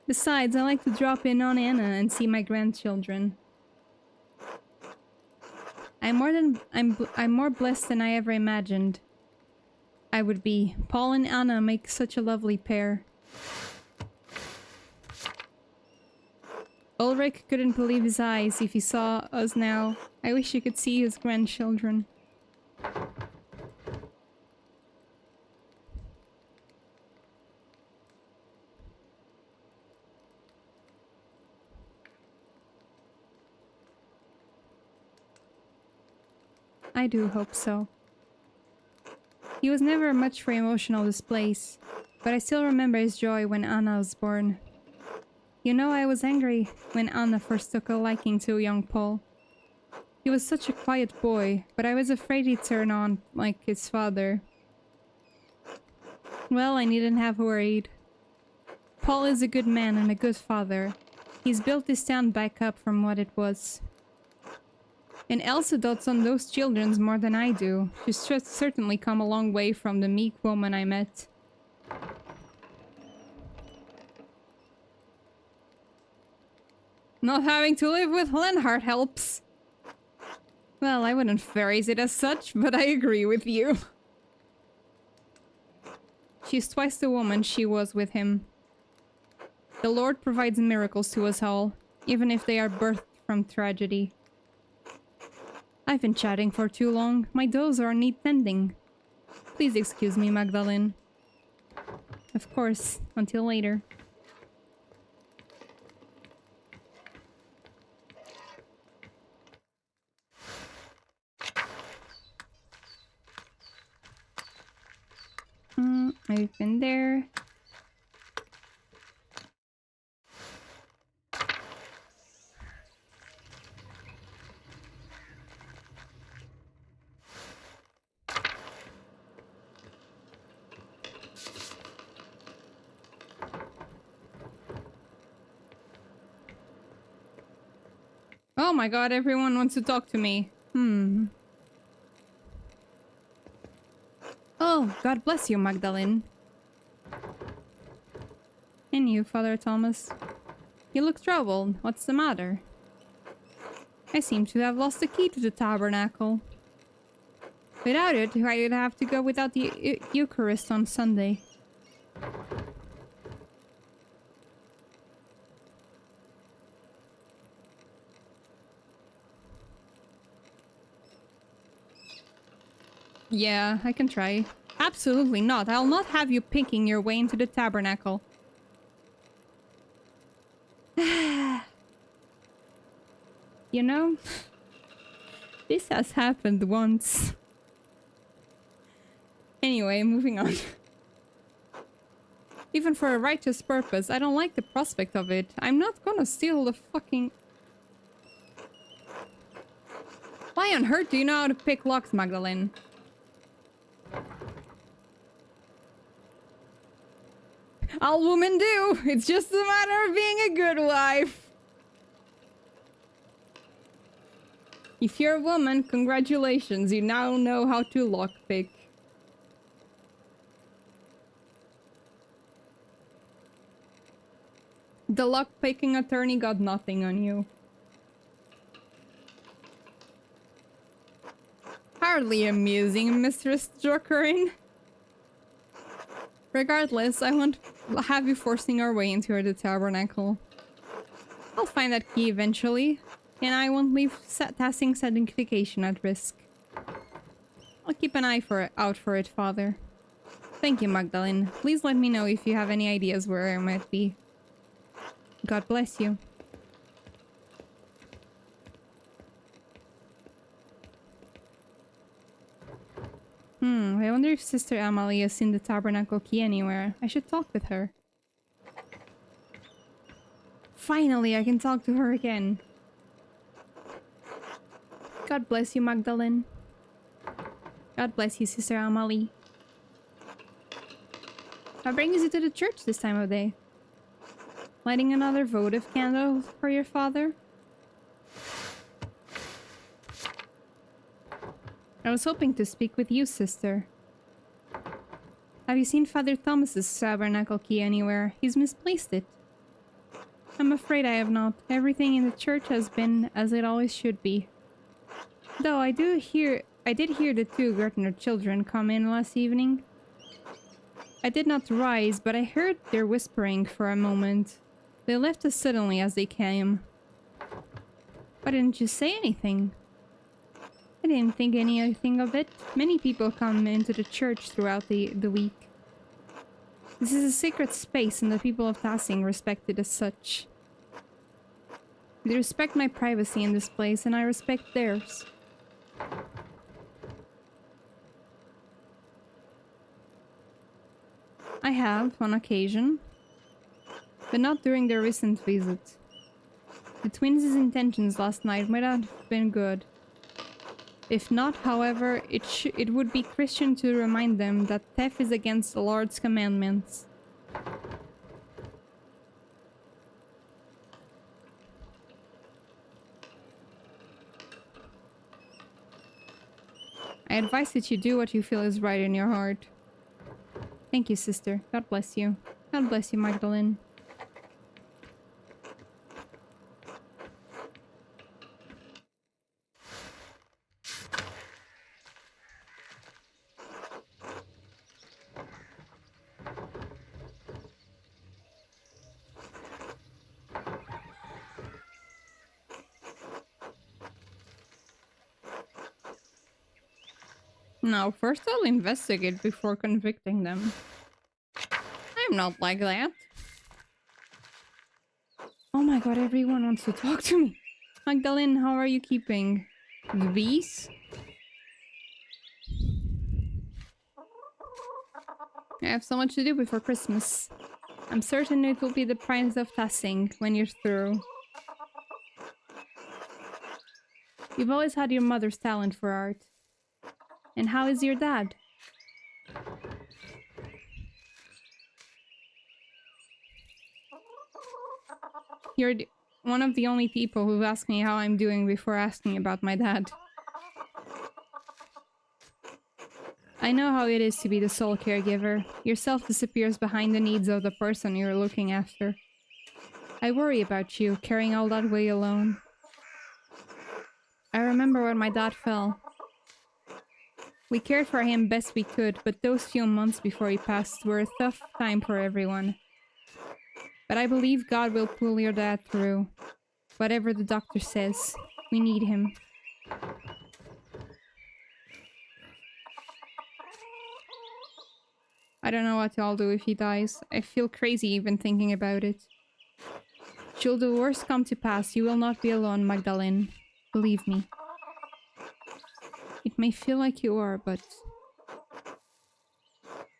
Besides, I like to drop in on Anna and see my grandchildren. I'm more blessed than I ever imagined I would be. Paul and Anna make such a lovely pair. Ulrich couldn't believe his eyes if he saw us now. I wish you could see his grandchildren. I do hope so. He was never much for emotional displays, but I still remember his joy when Anna was born. You know, I was angry when Anna first took a liking to young Paul. He was such a quiet boy, but I was afraid he'd turn on like his father. Well, I needn't have worried. Paul is a good man and a good father. He's built this town back up from what it was. And Elsa dotes on those children more than I do. She's certainly come a long way from the meek woman I met. Not having to live with Lenhart helps. Well, I wouldn't phrase it as such, but I agree with you. She's twice the woman she was with him. The Lord provides miracles to us all, even if they are birthed from tragedy. I've been chatting for too long. My does are need tending. Please excuse me, Magdalene. Of course, until later. I've been there. Oh my god, everyone wants to talk to me. Oh, God bless you, Magdalene. And you, Father Thomas. You look troubled. What's the matter? I seem to have lost the key to the tabernacle. Without it, I'd have to go without the Eucharist on Sunday. Yeah, I can try. Absolutely not. I'll not have you picking your way into the tabernacle. You know, this has happened once. Anyway, moving on. Even for a righteous purpose, I don't like the prospect of it. I'm not gonna steal the fucking... Why on earth do you know how to pick locks, Magdalene? All women do. It's just a matter of being a good wife. If you're a woman, congratulations. You now know how to lockpick. The lockpicking attorney got nothing on you. Hardly amusing, Mistress Jokerin. Regardless, I won't have you forcing our way into the tabernacle. I'll find that key eventually, and I won't leave passing sanctification at risk. I'll keep an eye out for it, Father. Thank you, Magdalene. Please let me know if you have any ideas where I might be. God bless you. I wonder if Sister Amalie has seen the tabernacle key anywhere. I should talk with her. Finally, I can talk to her again. God bless you, Magdalene. God bless you, Sister Amalie. What brings you to the church this time of day? Lighting another votive candle for your father? I was hoping to speak with you, sister. Have you seen Father Thomas's tabernacle key anywhere? He's misplaced it. I'm afraid I have not. Everything in the church has been as it always should be. Though I did hear the two Gertner children come in last evening. I did not rise, but I heard their whispering for a moment. They left as suddenly as they came. Why didn't you say anything? I didn't think anything of it. Many people come into the church throughout the week. This is a sacred space and the people of Tassing respect it as such. They respect my privacy in this place and I respect theirs. I have, on occasion, but not during their recent visit. The twins' intentions last night might have been good. If not, however, it would be Christian to remind them that theft is against the Lord's commandments. I advise that you do what you feel is right in your heart. Thank you, sister. God bless you. God bless you, Magdalene. No, first I'll investigate before convicting them. I'm not like that. Oh my god, everyone wants to talk to me. Magdalene, how are you keeping? The bees? I have so much to do before Christmas. I'm certain it will be the price of Tassing when you're through. You've always had your mother's talent for art. And how is your dad? You're one of the only people who've asked me how I'm doing before asking about my dad. I know how it is to be the sole caregiver. Yourself disappears behind the needs of the person you're looking after. I worry about you, carrying all that weight alone. I remember when my dad fell. We cared for him best we could, but those few months before he passed were a tough time for everyone. But I believe God will pull your dad through. Whatever the doctor says, we need him. I don't know what I'll do if he dies. I feel crazy even thinking about it. Should the worst come to pass, you will not be alone, Magdalene. Believe me. It may feel like you are, but...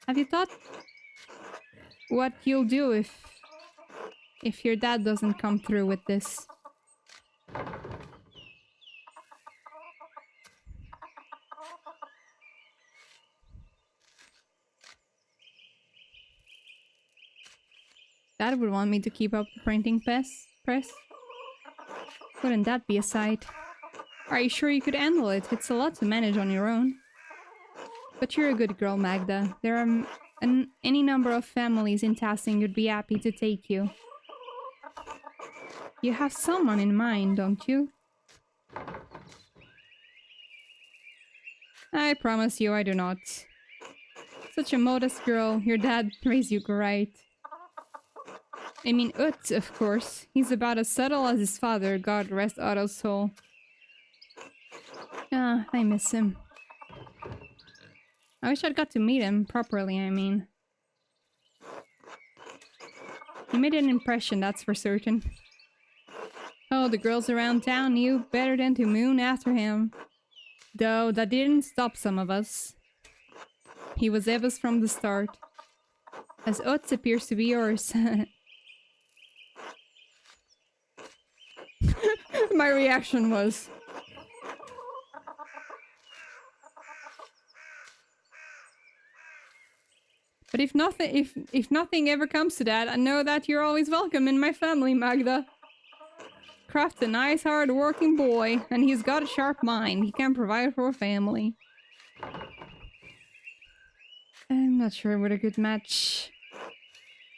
Have you thought what you'll do if your dad doesn't come through with this? Dad would want me to keep up the printing press? Wouldn't that be a sight? Are you sure you could handle it? It's a lot to manage on your own. But you're a good girl, Magda. There are any number of families in Tassing who'd be happy to take you. You have someone in mind, don't you? I promise you I do not. Such a modest girl. Your dad raised you great. I mean, Ut, of course. He's about as subtle as his father, God rest Otto's soul. Ah, I miss him. I wish I'd got to meet him properly, I mean. He made an impression, that's for certain. Oh, the girls around town knew better than to moon after him. Though, that didn't stop some of us. He was Eva's from the start. As Utz appears to be yours. My reaction was... But if nothing ever comes to that, I know that you're always welcome in my family, Magda. Kraft's a nice, hard-working boy, and he's got a sharp mind. He can provide for a family. I'm not sure what a good match.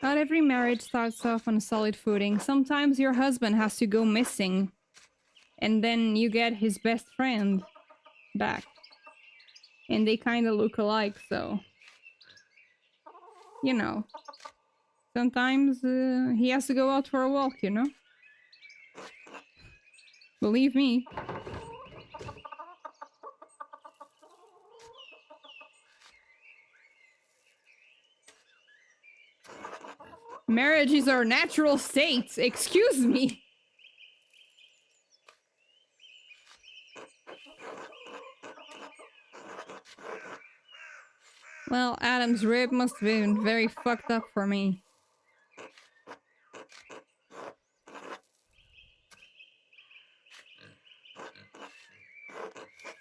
Not every marriage starts off on a solid footing. Sometimes your husband has to go missing. And then you get his best friend back. And they kind of look alike, so... You know. Sometimes he has to go out for a walk, you know? Believe me. Marriage is our natural state. Excuse me. Well, Adam's rib must have been very fucked up for me.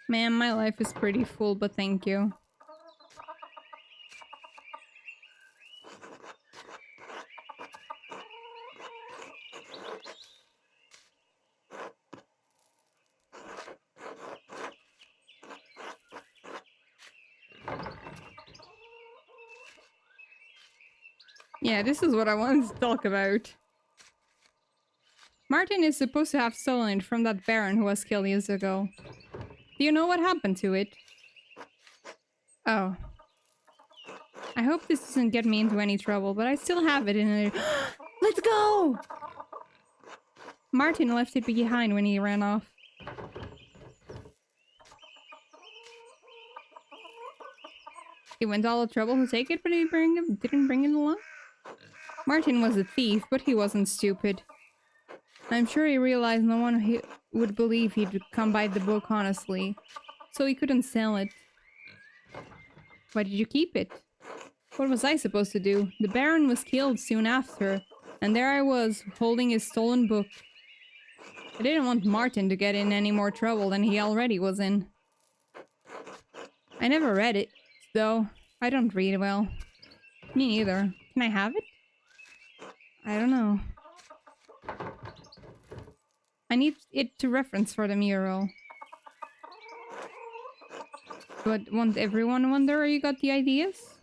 Man, my life is pretty full, but thank you. Yeah, this is what I wanted to talk about. Martin is supposed to have stolen it from that baron who was killed years ago. Do you know what happened to it? Oh. I hope this doesn't get me into any trouble, but I still have it in a... Let's go! Martin left it behind when he ran off. He went all the trouble to take it, but he didn't bring it along? Martin was a thief, but he wasn't stupid. I'm sure he realized no one would believe he'd come by the book honestly, so he couldn't sell it. Why did you keep it? What was I supposed to do? The Baron was killed soon after, and there I was, holding his stolen book. I didn't want Martin to get in any more trouble than he already was in. I never read it, though. I don't read well. Me neither. Can I have it? I don't know. I need it to reference for the mural. But won't everyone wonder where you got the ideas?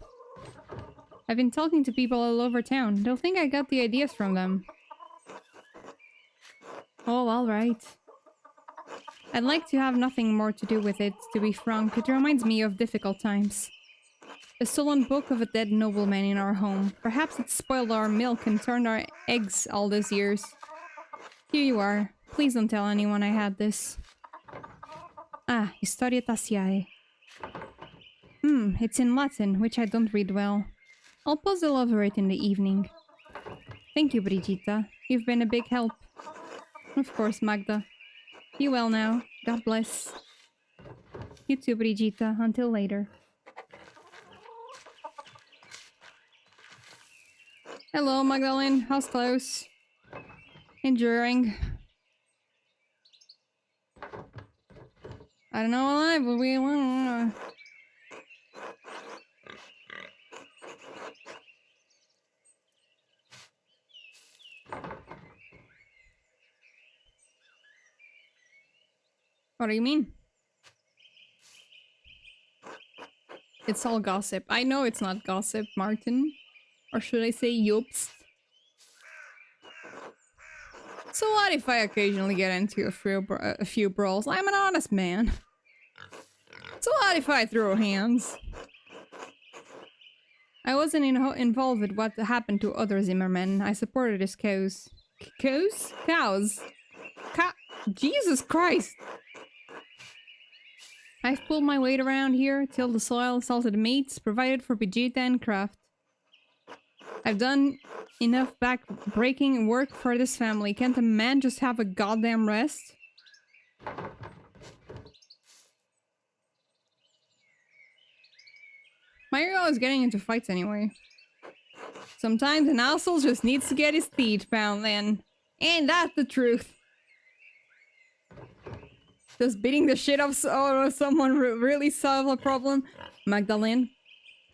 I've been talking to people all over town. They'll think I got the ideas from them. Oh, alright. I'd like to have nothing more to do with it, to be frank. It reminds me of difficult times. A stolen book of a dead nobleman in our home. Perhaps it spoiled our milk and turned our eggs all those years. Here you are. Please don't tell anyone I had this. Ah, Historia Taciae. It's in Latin, which I don't read well. I'll puzzle over it in the evening. Thank you, Brigitta. You've been a big help. Of course, Magda. Be well now. God bless. You too, Brigitta. Until later. Hello, Magdalene. How's close? Enduring. I don't know why, but we... What do you mean? It's all gossip. I know it's not gossip, Martin. Or should I say Jobst? So what if I occasionally get into a few brawls? I'm an honest man. So what if I throw hands? I wasn't involved with what happened to other Zimmermen. I supported his cows. Cows? Cows? Jesus Christ! I've pulled my weight around here, tilled the soil, salted the meats, provided for Vegeta and Kraft. I've done enough back-breaking work for this family. Can't a man just have a goddamn rest? Why are you always getting into fights anyway? Sometimes an asshole just needs to get his teeth pounded then. Ain't that the truth? Does beating the shit out of someone really solve a problem? Magdalene?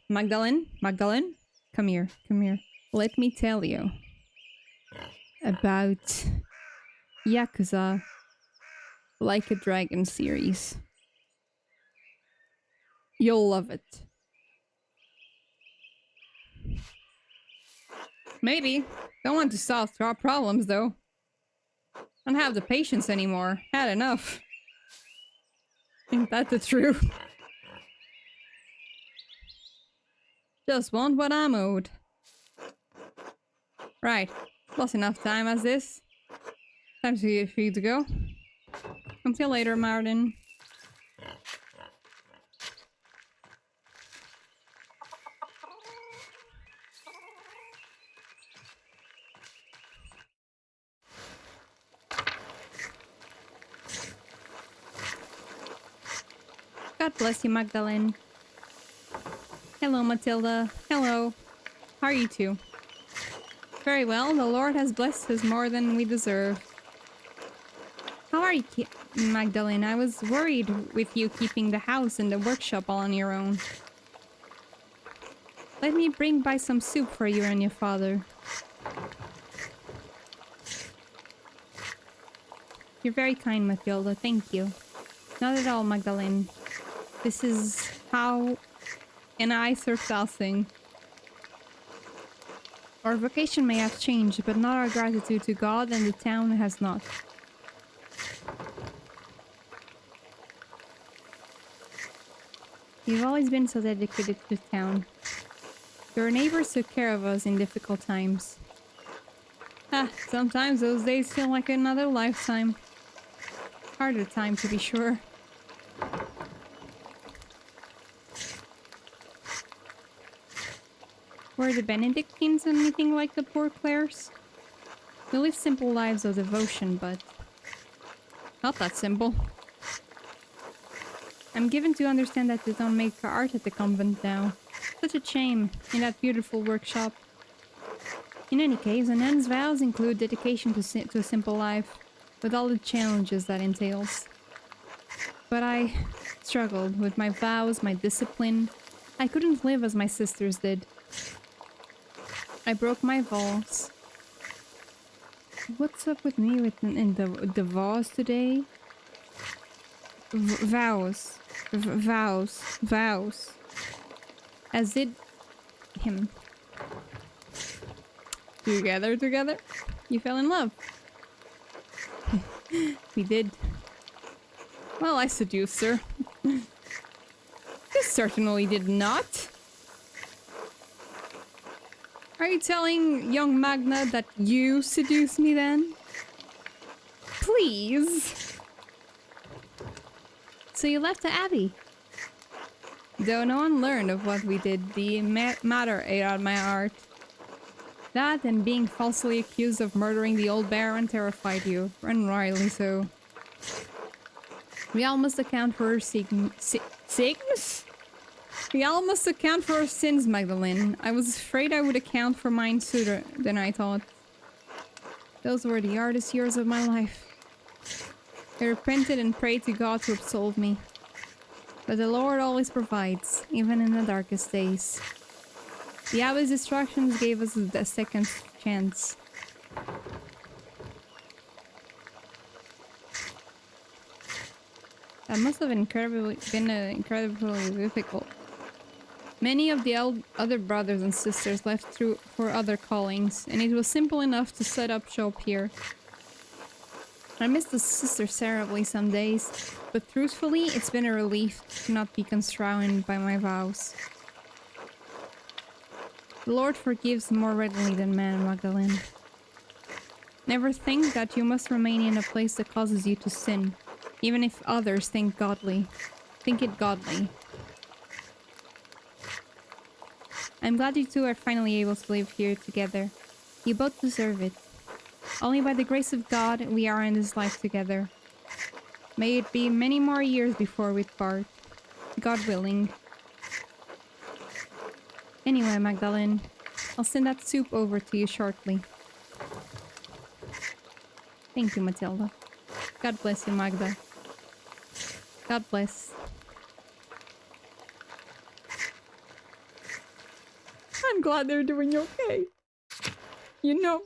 Magdalene? Magdalene? Come here, come here. Let me tell you about Yakuza Like a Dragon series. You'll love it. Maybe. Don't want to solve our problems though. Don't have the patience anymore. Had enough. Ain't that the truth? Just want what I'm owed. Right. Lost enough time as this. Time for you to go. Until later, Martin. God bless you, Magdalene. Hello, Matilda. Hello. How are you two? Very well. The Lord has blessed us more than we deserve. How are you, Magdalene? I was worried with you keeping the house and the workshop all on your own. Let me bring by some soup for you and your father. You're very kind, Matilda. Thank you. Not at all, Magdalene. This is how an I surpassing. Our vocation may have changed, but not our gratitude to God, and the town has not. You've always been so dedicated to the town. Your neighbors took care of us in difficult times. Ah, sometimes those days feel like another lifetime. Harder time, to be sure. Were the Benedictines anything like the poor Clares? They live simple lives of devotion, but not that simple. I'm given to understand that they don't make art at the convent now. Such a shame, in that beautiful workshop. In any case, a nun's vows include dedication to a simple life, with all the challenges that entails. But I struggled with my vows, my discipline. I couldn't live as my sisters did. I broke my vows. What's up with me in the vows today? Vows. Vows. As did him. Together? You fell in love. We did. Well, I seduced her. You certainly did not. Are you telling young Magna that you seduced me then? Please. So you left the Abbey. Though no one learned of what we did, the matter ate out my heart. That and being falsely accused of murdering the old Baron terrified you, and rightly so. We all must account for her sins? We all must account for our sins, Magdalene. I was afraid I would account for mine sooner than I thought. Those were the hardest years of my life. I repented and prayed to God to absolve me. But the Lord always provides, even in the darkest days. The Abbey's instructions gave us a second chance. That must have been incredibly difficult. Many of the other brothers and sisters left for other callings, and it was simple enough to set up shop here. I miss the sisters terribly some days, but truthfully, it's been a relief to not be constrained by my vows. The Lord forgives more readily than man, Magdalene. Never think that you must remain in a place that causes you to sin, even if others think it godly. I'm glad you two are finally able to live here together. You both deserve it. Only by the grace of God we are in this life together. May it be many more years before we part. God willing. Anyway, Magdalene, I'll send that soup over to you shortly. Thank you, Matilda. God bless you, Magda. God bless. I'm glad they're doing okay. You know,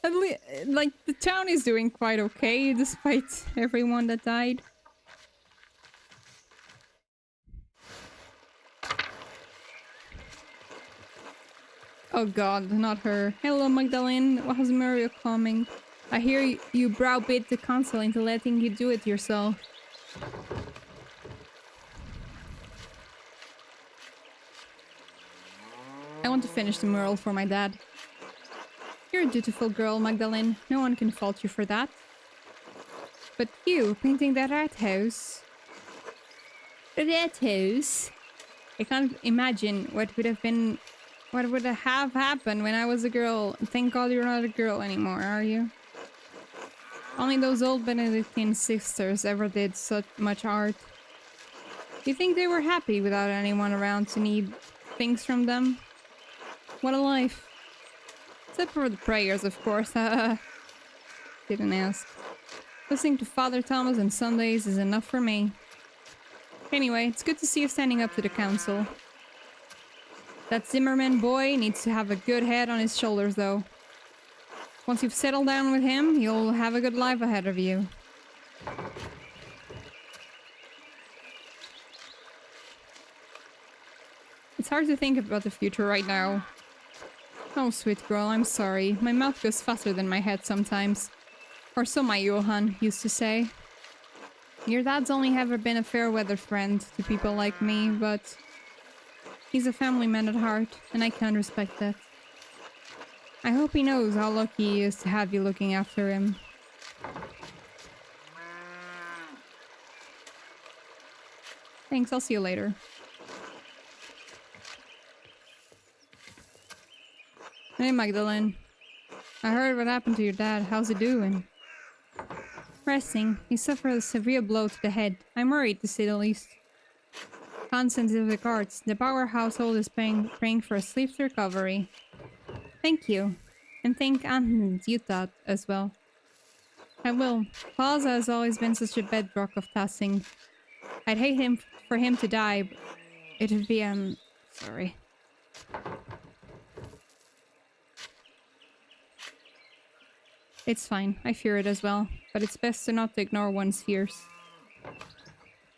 at least, like, the town is doing quite okay, despite everyone that died. Oh god, not her. Hello, Magdalene. How's Mario coming? I hear you browbeat the council into letting you do it yourself. I want to finish the mural for my dad. You're a dutiful girl, Magdalene. No one can fault you for that. But you, painting that rat house... Rat house? I can't imagine what would have happened when I was a girl. Thank God you're not a girl anymore, are you? Only those old Benedictine sisters ever did such much art. Do you think they were happy without anyone around to need things from them? What a life. Except for the prayers, of course. Didn't ask. Listening to Father Thomas on Sundays is enough for me. Anyway, it's good to see you standing up to the council. That Zimmerman boy needs to have a good head on his shoulders, though. Once you've settled down with him, you'll have a good life ahead of you. It's hard to think about the future right now. Oh, sweet girl, I'm sorry. My mouth goes faster than my head sometimes. Or so my Johan used to say. Your dad's only ever been a fair-weather friend to people like me, but... he's a family man at heart, and I can't respect that. I hope he knows how lucky he is to have you looking after him. Thanks, I'll see you later. Hey, Magdalene. I heard what happened to your dad. How's he doing? Resting. He suffered a severe blow to the head. I'm worried, to say the least. Constant to the guards. The Bauer household is praying for a swift recovery. Thank you. And thank Aunt Utah as well. I will. Plaza has always been such a bedrock of testing. I'd hate for him to die, but it would be, sorry. It's fine. I fear it as well. But it's best to not ignore one's fears.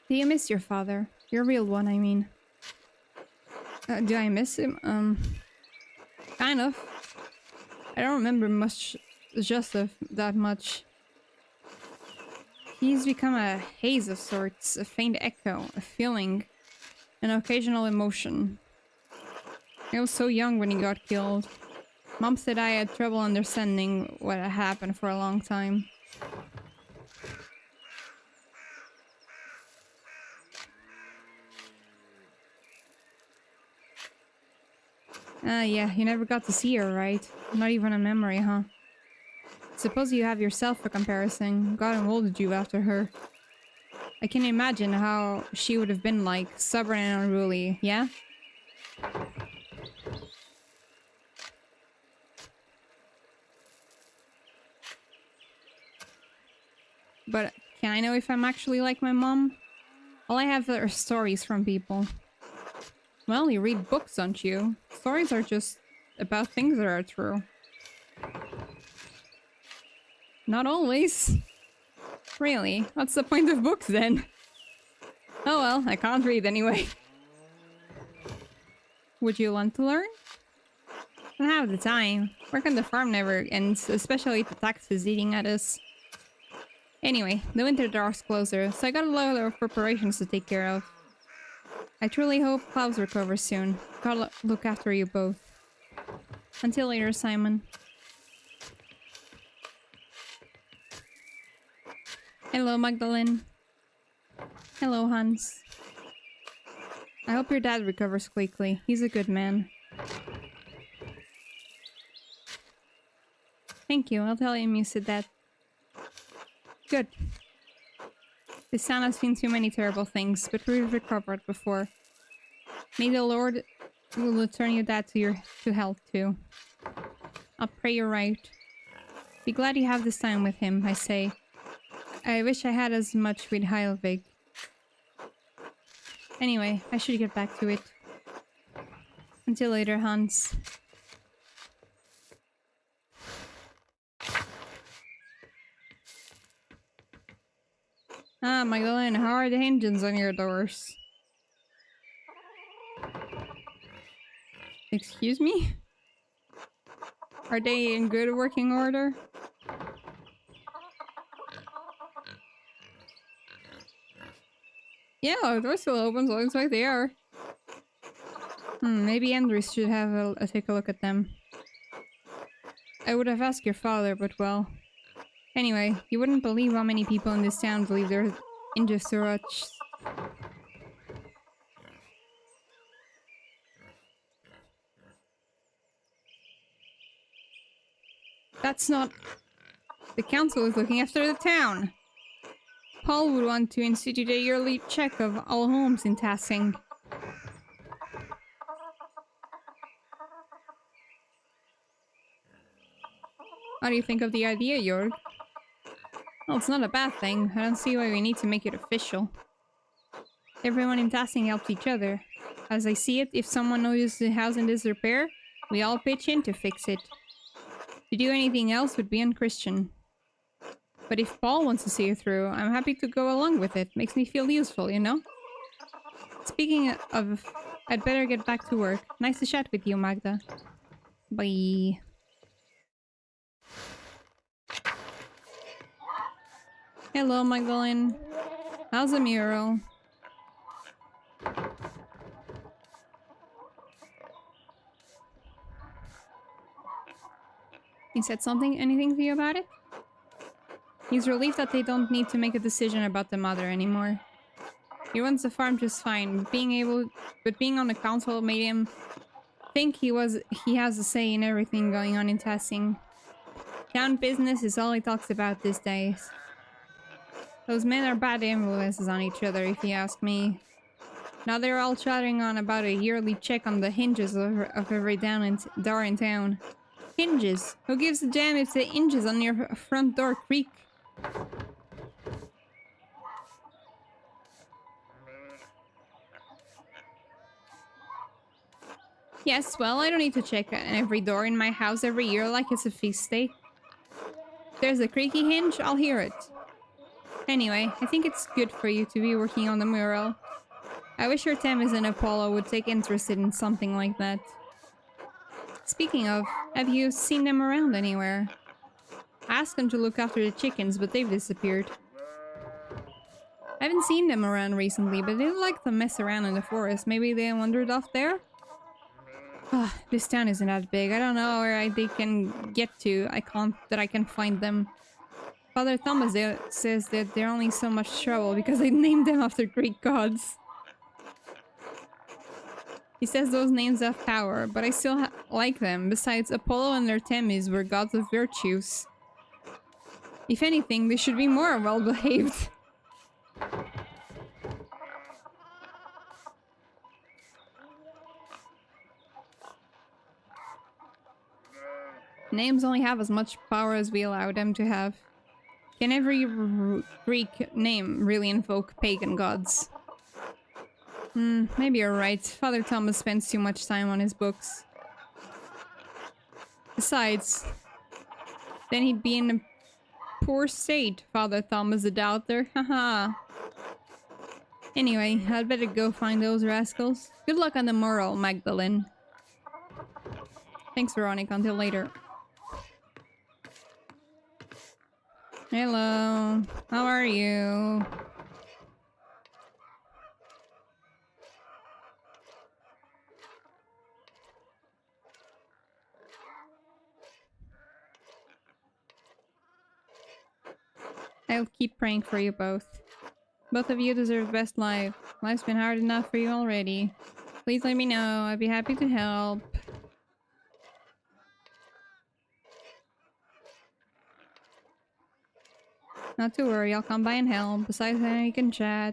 Do you miss your father? Your real one, I mean. Do I miss him? Kind of. I don't remember much, just that much. He's become a haze of sorts, a faint echo, a feeling, an occasional emotion. I was so young when he got killed. Mom said I had trouble understanding what had happened for a long time. Yeah, you never got to see her, right? Not even a memory, huh? Suppose you have yourself for comparison. God enmolded you after her. I can imagine how she would have been like, stubborn and unruly, yeah? But can I know if I'm actually like my mom? All I have are stories from people. Well, you read books, don't you? Stories are just about things that are true. Not always. Really? What's the point of books then? Oh well, I can't read anyway. Would you want to learn? I don't have the time. Work on the farm never ends, especially the taxes eating at us. Anyway, the winter draws closer, so I got a lot of preparations to take care of. I truly hope Klaus recovers soon. God look after you both. Until later, Simon. Hello, Magdalene. Hello, Hans. I hope your dad recovers quickly. He's a good man. Thank you. I'll tell him you said that. Good. This town has seen too many terrible things, but we've recovered before. May the Lord will return your dad to health too. I'll pray you're right. Be glad you have this time with him, I say. I wish I had as much with Heilvig. Anyway, I should get back to it. Until later, Hans. Ah, Magdalene, how are the engines on your doors? Excuse me? Are they in good working order? Yeah, the door's still open, so it looks like they are. Maybe Andres should have a take a look at them. I would have asked your father, but well. Anyway, you wouldn't believe how many people in this town believe their engines are much. That's not... The council is looking after the town. Paul would want to institute a yearly check of all homes in Tassing. What do you think of the idea, Jorg? Well, it's not a bad thing. I don't see why we need to make it official. Everyone in Tassing helps each other. As I see it, if someone notices the house in disrepair, we all pitch in to fix it. To do anything else would be unchristian. But if Paul wants to see it through, I'm happy to go along with it. Makes me feel useful, you know? Speaking of, I'd better get back to work. Nice to chat with you, Magda. Bye. Hello, Magdalene. How's the mural? He said anything to you about it? He's relieved that they don't need to make a decision about the mother anymore. He runs the farm just fine, but being on the council made him think he has a say in everything going on in testing. Town business is all he talks about these days. Those men are bad influences on each other, if you ask me. Now they're all chatting on about a yearly check on the hinges of every door in town. Hinges? Who gives a damn if the hinges on your front door creak? Yes, well, I don't need to check every door in my house every year like it's a feast day. If there's a creaky hinge, I'll hear it. Anyway, I think it's good for you to be working on the mural. I wish your Thames and Apollo would take interest in something like that. Speaking of, have you seen them around anywhere? I asked them to look after the chickens, but they've disappeared. I haven't seen them around recently, but they like to mess around in the forest. Maybe they wandered off there? This town isn't that big. I don't know where they can get to. I can find them. Father Thomas says that they're only so much trouble because they named them after Greek gods. He says those names have power, but I still like them. Besides, Apollo and Artemis were gods of virtues. If anything, they should be more well-behaved. Names only have as much power as we allow them to have. Can every Greek name really invoke pagan gods? Maybe you're right. Father Thomas spends too much time on his books. Besides, then he'd be in a poor state, Father Thomas the Doubter. Haha. Anyway, I'd better go find those rascals. Good luck on the mural, Magdalene. Thanks, Veronica. Until later. Hello. How are you? I'll keep praying for you both. Both of you deserve the best life. Life's been hard enough for you already. Please let me know. I'd be happy to help. Not to worry, I'll come by and help. Besides that, you can chat.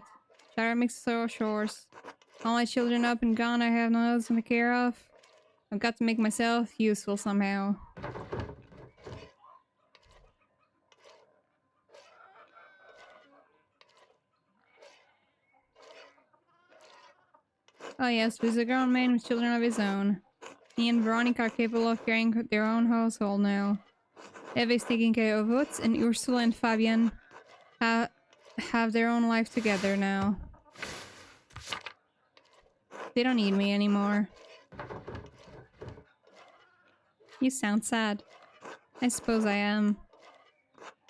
Shara makes so chores. All my children up and gone, I have no husband to care of. I've got to make myself useful somehow. Oh yes, he's a grown man with children of his own. He and Veronica are capable of carrying their own household now. Eve is taking care of Utz, and Ursula and Fabian have their own life together now. They don't need me anymore. You sound sad. I suppose I am.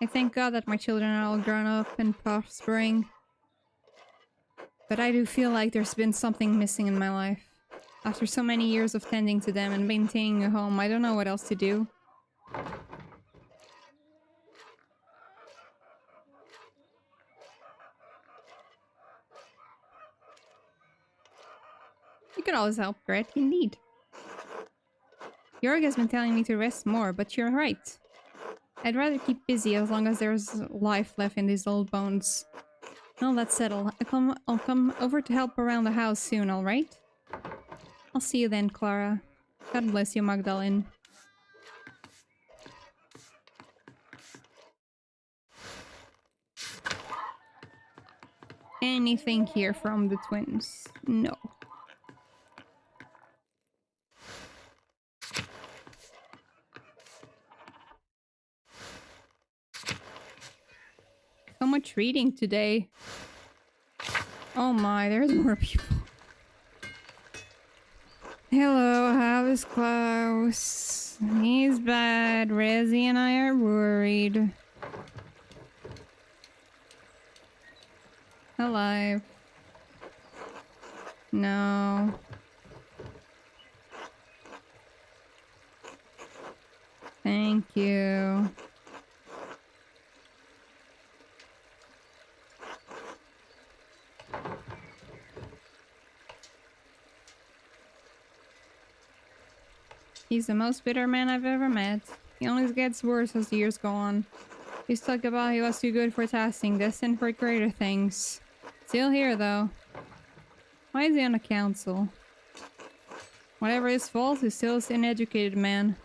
I thank God that my children are all grown up and prospering. But I do feel like there's been something missing in my life. After so many years of tending to them and maintaining a home, I don't know what else to do. You could always help, Gret, indeed. Jorg has been telling me to rest more, but you're right. I'd rather keep busy as long as there's life left in these old bones. Well, that's settled. I'll come over to help around the house soon, alright? I'll see you then, Clara. God bless you, Magdalene. Anything here from the twins? No. So much reading today. Oh my, there's more people. Hello, how is Klaus? He's bad. Rezzy and I are worried. Alive. No. Thank you. He's the most bitter man I've ever met. He only gets worse as the years go on. He's talked about he was too good for testing, destined for greater things. Still here, though. Why is he on the council? Whatever his fault, he's still an educated man.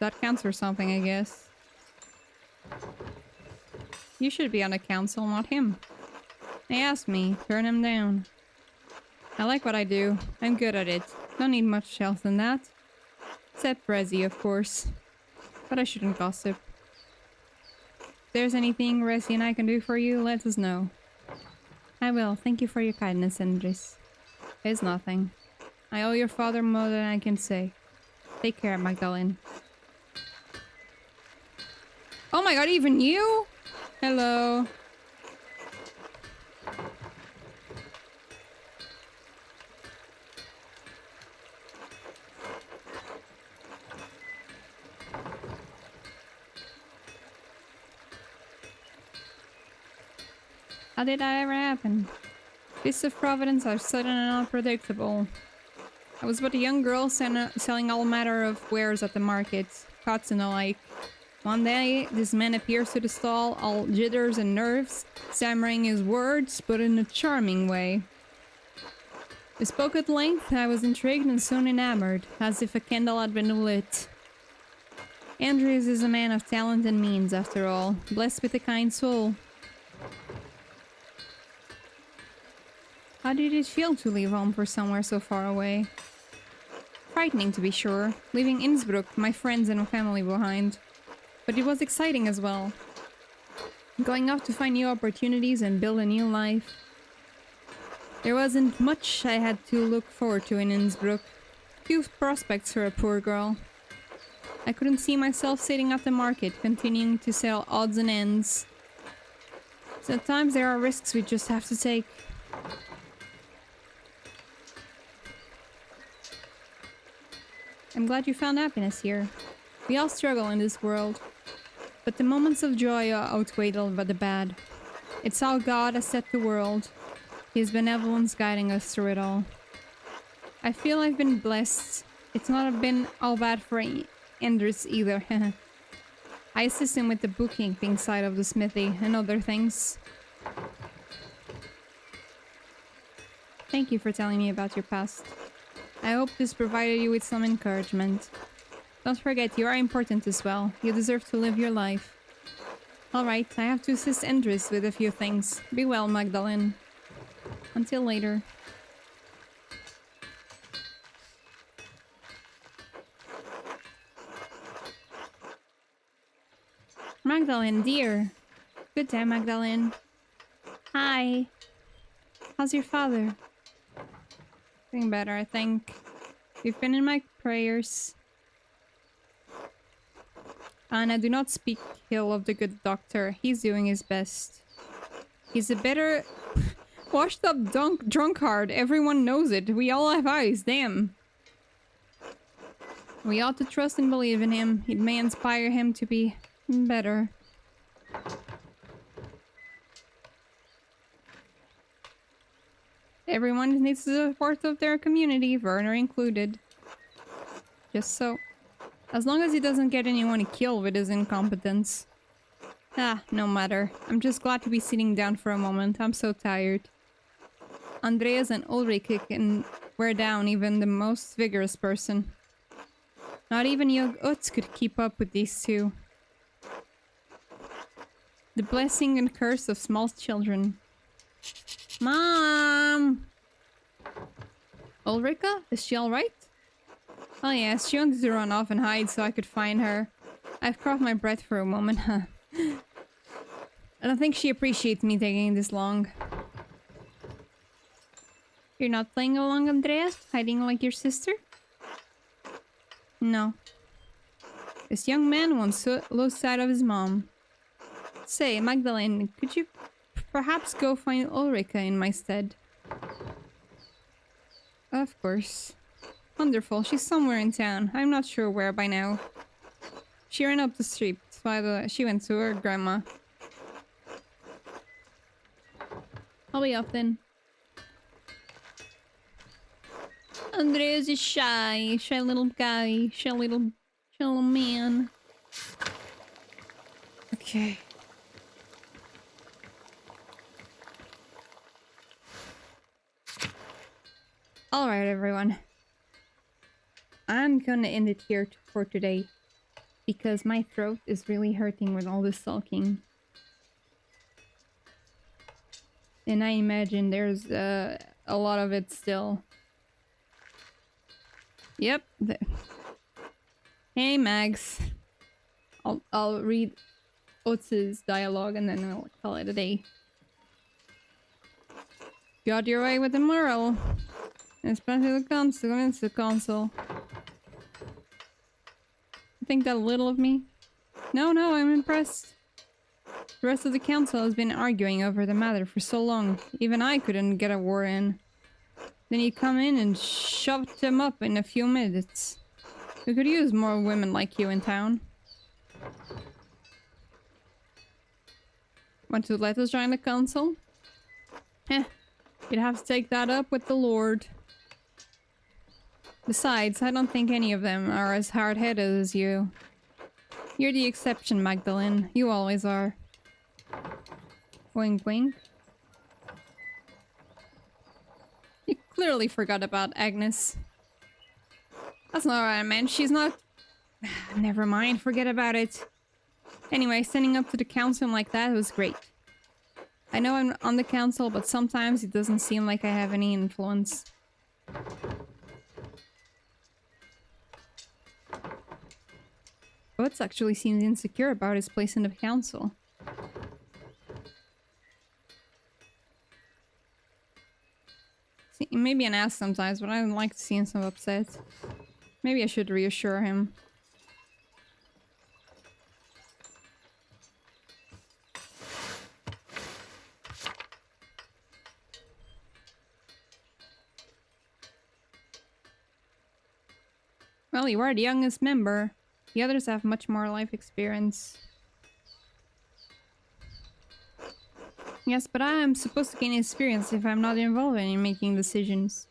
That counts for something, I guess. You should be on the council, not him. They asked me, turn him down. I like what I do. I'm good at it. Don't need much else than that. Except Resi, of course. But I shouldn't gossip. If there's anything Resi and I can do for you, let us know. I will. Thank you for your kindness, Andres. It's nothing. I owe your father more than I can say. Take care, Magdalene. Oh my god, even you? Hello. How did that ever happen? Twists of Providence are sudden and unpredictable. I was but a young girl selling all manner of wares at the market, pots and the like. One day, this man appears to the stall, all jitters and nerves, stammering his words, but in a charming way. We spoke at length, I was intrigued and soon enamored, as if a candle had been lit. Andrews is a man of talent and means, after all, blessed with a kind soul. How did it feel to leave home for somewhere so far away? Frightening, to be sure, leaving Innsbruck, my friends and family behind. But it was exciting as well. Going off to find new opportunities and build a new life. There wasn't much I had to look forward to in Innsbruck. Few prospects for a poor girl. I couldn't see myself sitting at the market, continuing to sell odds and ends. Sometimes there are risks we just have to take. I'm glad you found happiness here. We all struggle in this world. But the moments of joy are outweighed by the bad. It's how God has set the world. His benevolence guiding us through it all. I feel I've been blessed. It's not been all bad for Anders either. I assist him with the bookkeeping side of the smithy and other things. Thank you for telling me about your past. I hope this provided you with some encouragement. Don't forget, you are important as well. You deserve to live your life. Alright, I have to assist Andres with a few things. Be well, Magdalene. Until later. Magdalene, dear. Good day, Magdalene. Hi. How's your father? Doing better, I think. You've been in my prayers. Anna, do not speak ill of the good doctor. He's doing his best. He's a bitter, washed up drunkard. Everyone knows it. We all have eyes. Damn. We ought to trust and believe in him. It may inspire him to be better. Everyone needs the support of their community, Werner included. Just so. As long as he doesn't get anyone killed with his incompetence. Ah, no matter. I'm just glad to be sitting down for a moment. I'm so tired. Andreas and Ulrike can wear down even the most vigorous person. Not even young Utz could keep up with these two. The blessing and curse of small children. Mom! Ulrika? Is she alright? Oh yes, she wanted to run off and hide so I could find her. I've caught my breath for a moment, huh? I don't think she appreciates me taking this long. You're not playing along, Andreas? Hiding like your sister? No. This young man wants to lose sight of his mom. Say, Magdalene, could you perhaps go find Ulrika in my stead? Of course. Wonderful, she's somewhere in town. I'm not sure where by now. She ran up the street while she went to her grandma. I'll be off then. Andreas is shy. Shy little guy. Shy little man. Okay. Alright, everyone. I'm gonna end it here for today. Because my throat is really hurting with all this sulking. And I imagine there's a lot of it still. Yep. Hey, Mags. I'll read Otz's dialogue and then I'll call it a day. Got your way with the moral. Especially the console. Think that little of me? No, I'm impressed. The rest of the council has been arguing over the matter for so long. Even I couldn't get a war in. Then you come in and shoved them up in a few minutes. We could use more women like you in town. Want to let us join the council? You'd have to take that up with the Lord. Besides, I don't think any of them are as hard-headed as you. You're the exception, Magdalene. You always are. Wink wink. You clearly forgot about Agnes. That's not what I meant. She's not... Never mind, forget about it. Anyway, standing up to the council like that was great. I know I'm on the council, but sometimes it doesn't seem like I have any influence. Butts actually seems insecure about his place in the council. See, maybe an ass sometimes, but I don't like seeing him upset. Maybe I should reassure him. Well, you are the youngest member. The others have much more life experience. Yes, but I am supposed to gain experience if I'm not involved in making decisions.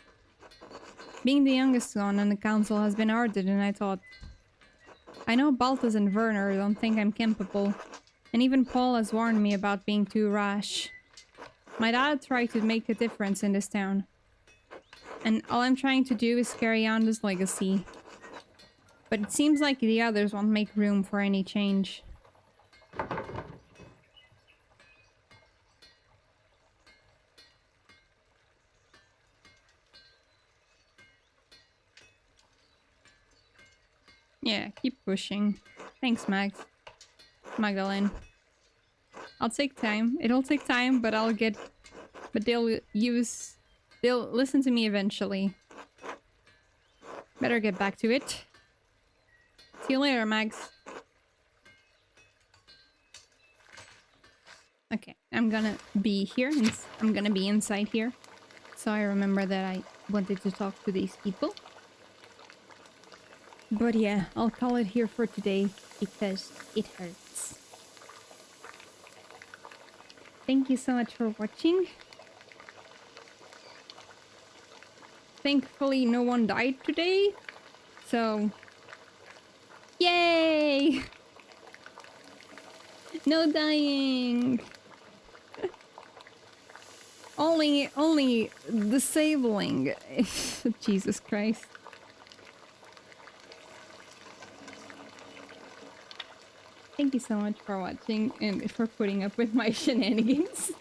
Being the youngest one on the council has been harder than I thought. I know Balthus and Werner don't think I'm capable, and even Paul has warned me about being too rash. My dad tried to make a difference in this town, and all I'm trying to do is carry on this legacy. But it seems like the others won't make room for any change. Yeah, keep pushing. Thanks, Magdalene. I'll take time. It'll take time, but they'll listen to me eventually. Better get back to it. See you later, Mags. Okay, I'm gonna be here. I'm gonna be inside here. So I remember that I wanted to talk to these people. But yeah, I'll call it here for today because it hurts. Thank you so much for watching. Thankfully, no one died today. So... Yay! No dying! only disabling. Jesus Christ. Thank you so much for watching and for putting up with my shenanigans.